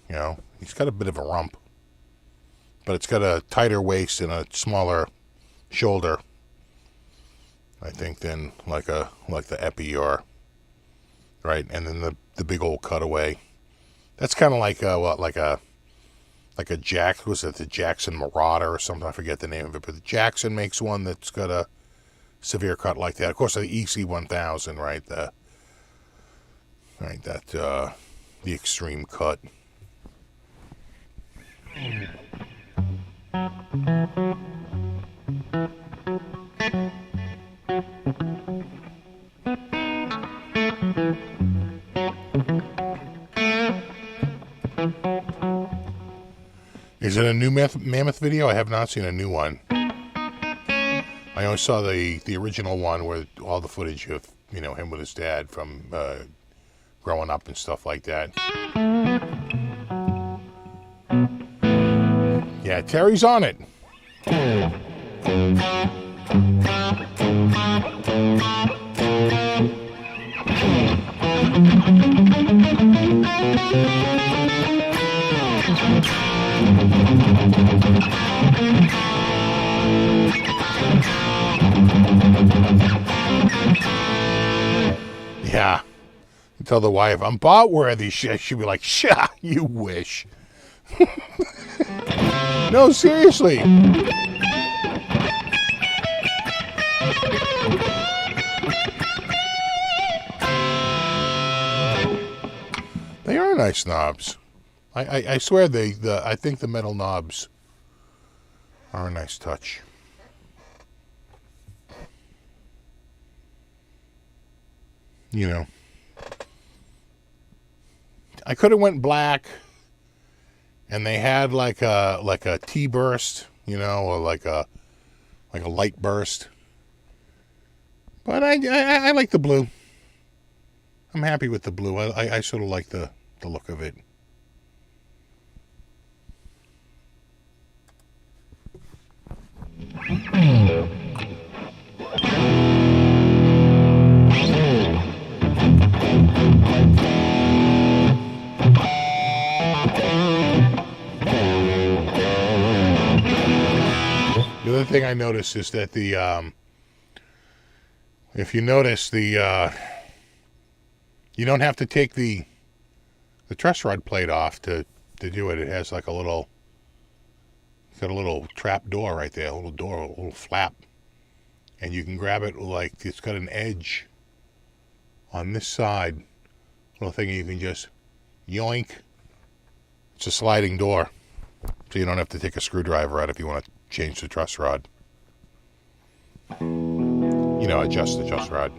You know, he's got a bit of a rump. But it's got a tighter waist and a smaller shoulder, I think, than like the Epi or, right? And then the big old cutaway. That's kind of like a Jack, was it the Jackson Marauder or something? I forget the name of it, but the Jackson makes one that's got a severe cut like that. Of course, the EC1000, right? The extreme cut. Is it a new Mammoth video? I have not seen a new one. I only saw the original one where all the footage of, you know, him with his dad from growing up and stuff like that. Yeah, Terry's on it. Yeah. Tell the wife, I'm bot worthy. She'd be like, "Sha, you wish." No, seriously. They are nice knobs. I swear I think the metal knobs are a nice touch. You know, I could have went black, and they had like a T burst, you know, or like a light burst. But I like the blue. I'm happy with the blue. I sort of like the look of it. The other thing I noticed is that if you notice you don't have to take the truss rod plate off to do it. It has like it's got a little trap door right there, a little flap. And you can grab it like it's got an edge on this side. Little thing you can just yoink. It's a sliding door. So you don't have to take a screwdriver out if you want to change the truss rod. Adjust the truss rod.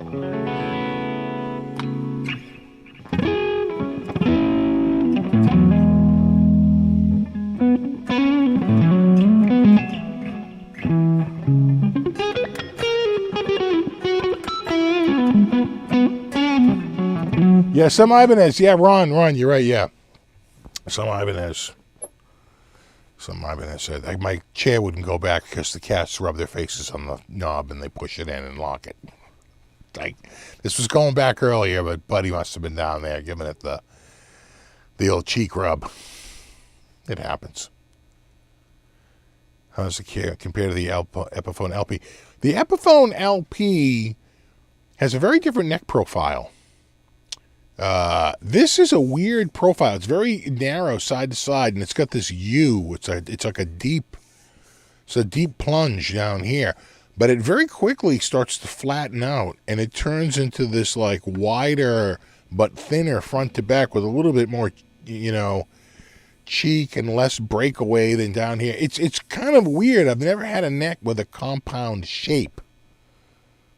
Yeah, some Ibanez. Yeah, Ron, you're right, yeah. Some Ibanez said my chair wouldn't go back because the cats rub their faces on the knob and they push it in and lock it. Like, this was going back earlier, but Buddy must have been down there giving it the old cheek rub. It happens. How does it compare to the Epiphone LP? The Epiphone LP has a very different neck profile. This is a weird profile. It's very narrow side to side, and it's got this U. It's like a deep plunge down here, but it very quickly starts to flatten out, and it turns into this like wider but thinner front to back with a little bit more, cheek and less breakaway than down here. It's kind of weird. I've never had a neck with a compound shape.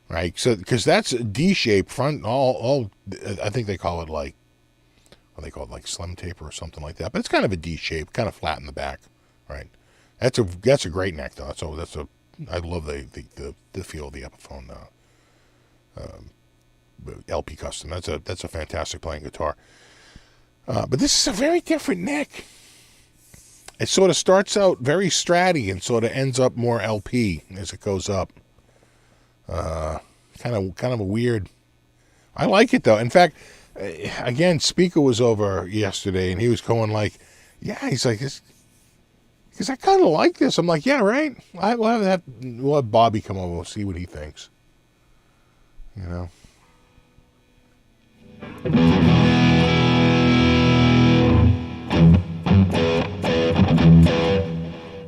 Right, so because that's a D-shape front, all I think they call it like slim taper or something like that. But it's kind of a D-shape, kind of flat in the back, right? That's a great neck though. I love the feel of the Epiphone LP Custom. That's a fantastic playing guitar. But this is a very different neck. It sort of starts out very stratty and sort of ends up more LP as it goes up. Kind of a weird. I like it though. In fact, again, Speaker was over yesterday and he was going like, yeah, he's like this, because I kind of like this. I'm like, yeah, right. We'll have Bobby come over. We'll see what he thinks.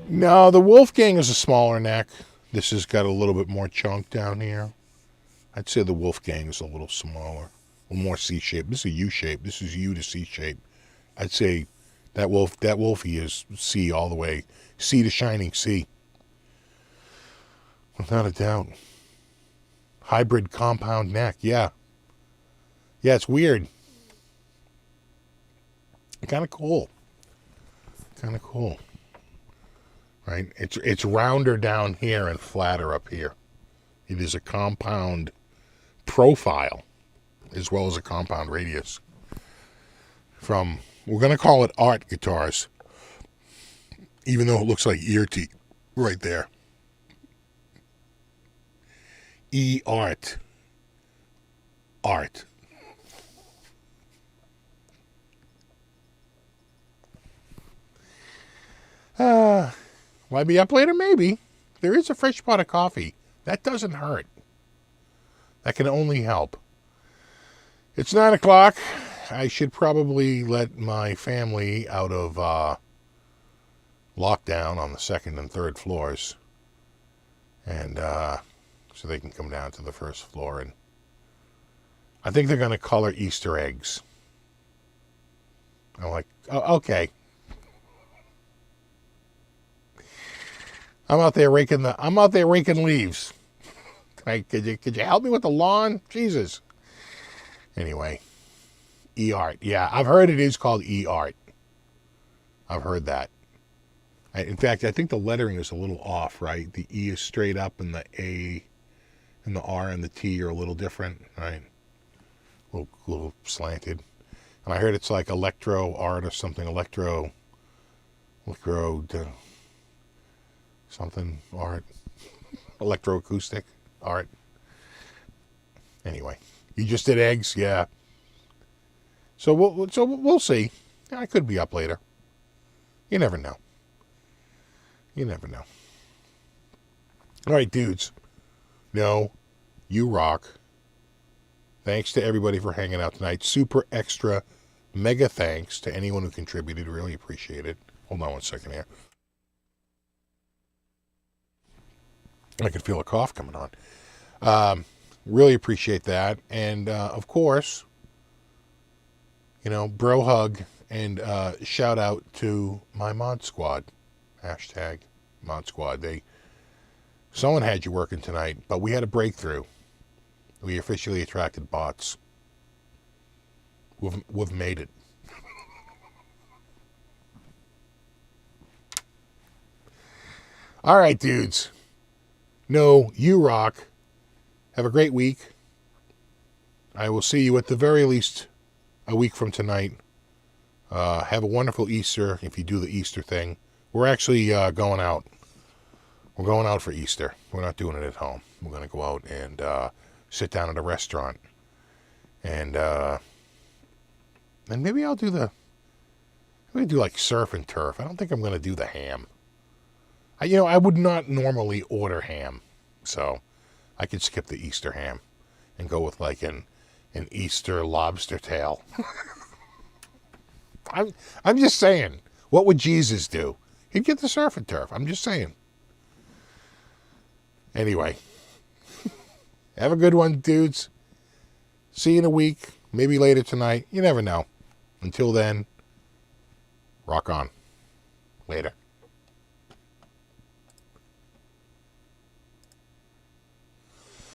No, the Wolfgang is a smaller neck. This has got a little bit more chunk down here. I'd say the Wolfgang is a little smaller, a little more C-shape. This is a U-shape. This is U to C-shape. I'd say that Wolfie is C all the way. C to shining C. Without a doubt. Hybrid compound neck. Yeah. Yeah, it's weird. Kind of cool. Right? It's rounder down here and flatter up here. It is a compound profile as well as a compound radius. We're going to call it art guitars, even though it looks like ear teeth right there. E-art. Art. Will I be up later? Maybe. There is a fresh pot of coffee. That doesn't hurt. That can only help. It's 9 o'clock. I should probably let my family out of lockdown on the second and third floors. And so they can come down to the first floor. And I think they're going to color Easter eggs. I'm like, oh, okay. I'm out there raking leaves. Could you help me with the lawn? Jesus. Anyway, E-art. Yeah, I've heard it is called E-art. I've heard that. In fact, I think the lettering is a little off, right? The E is straight up and the A and the R and the T are a little different, right? A little slanted. And I heard it's like electro art or something. Something art. Electroacoustic art. Anyway, you just did eggs, yeah. So we'll see. I could be up later. You never know. All right, dudes. No, you rock. Thanks to everybody for hanging out tonight. Super extra mega thanks to anyone who contributed. Really appreciate it. Hold on one second here. I can feel a cough coming on. Really appreciate that. And, of course, bro hug and shout out to my mod squad. Hashtag mod squad. Someone had you working tonight, but we had a breakthrough. We officially attracted bots. We've made it. All right, dudes. No, you rock. Have a great week. I will see you at the very least a week from tonight. Have a wonderful Easter if you do the Easter thing. We're actually going out. We're going out for Easter. We're not doing it at home. We're going to go out and sit down at a restaurant. And maybe I'm going to do like surf and turf. I don't think I'm going to do the ham. I would not normally order ham. So I could skip the Easter ham and go with like an Easter lobster tail. I'm just saying, what would Jesus do? He'd get the surf and turf. I'm just saying. Anyway, have a good one, dudes. See you in a week, maybe later tonight. You never know. Until then, rock on. Later.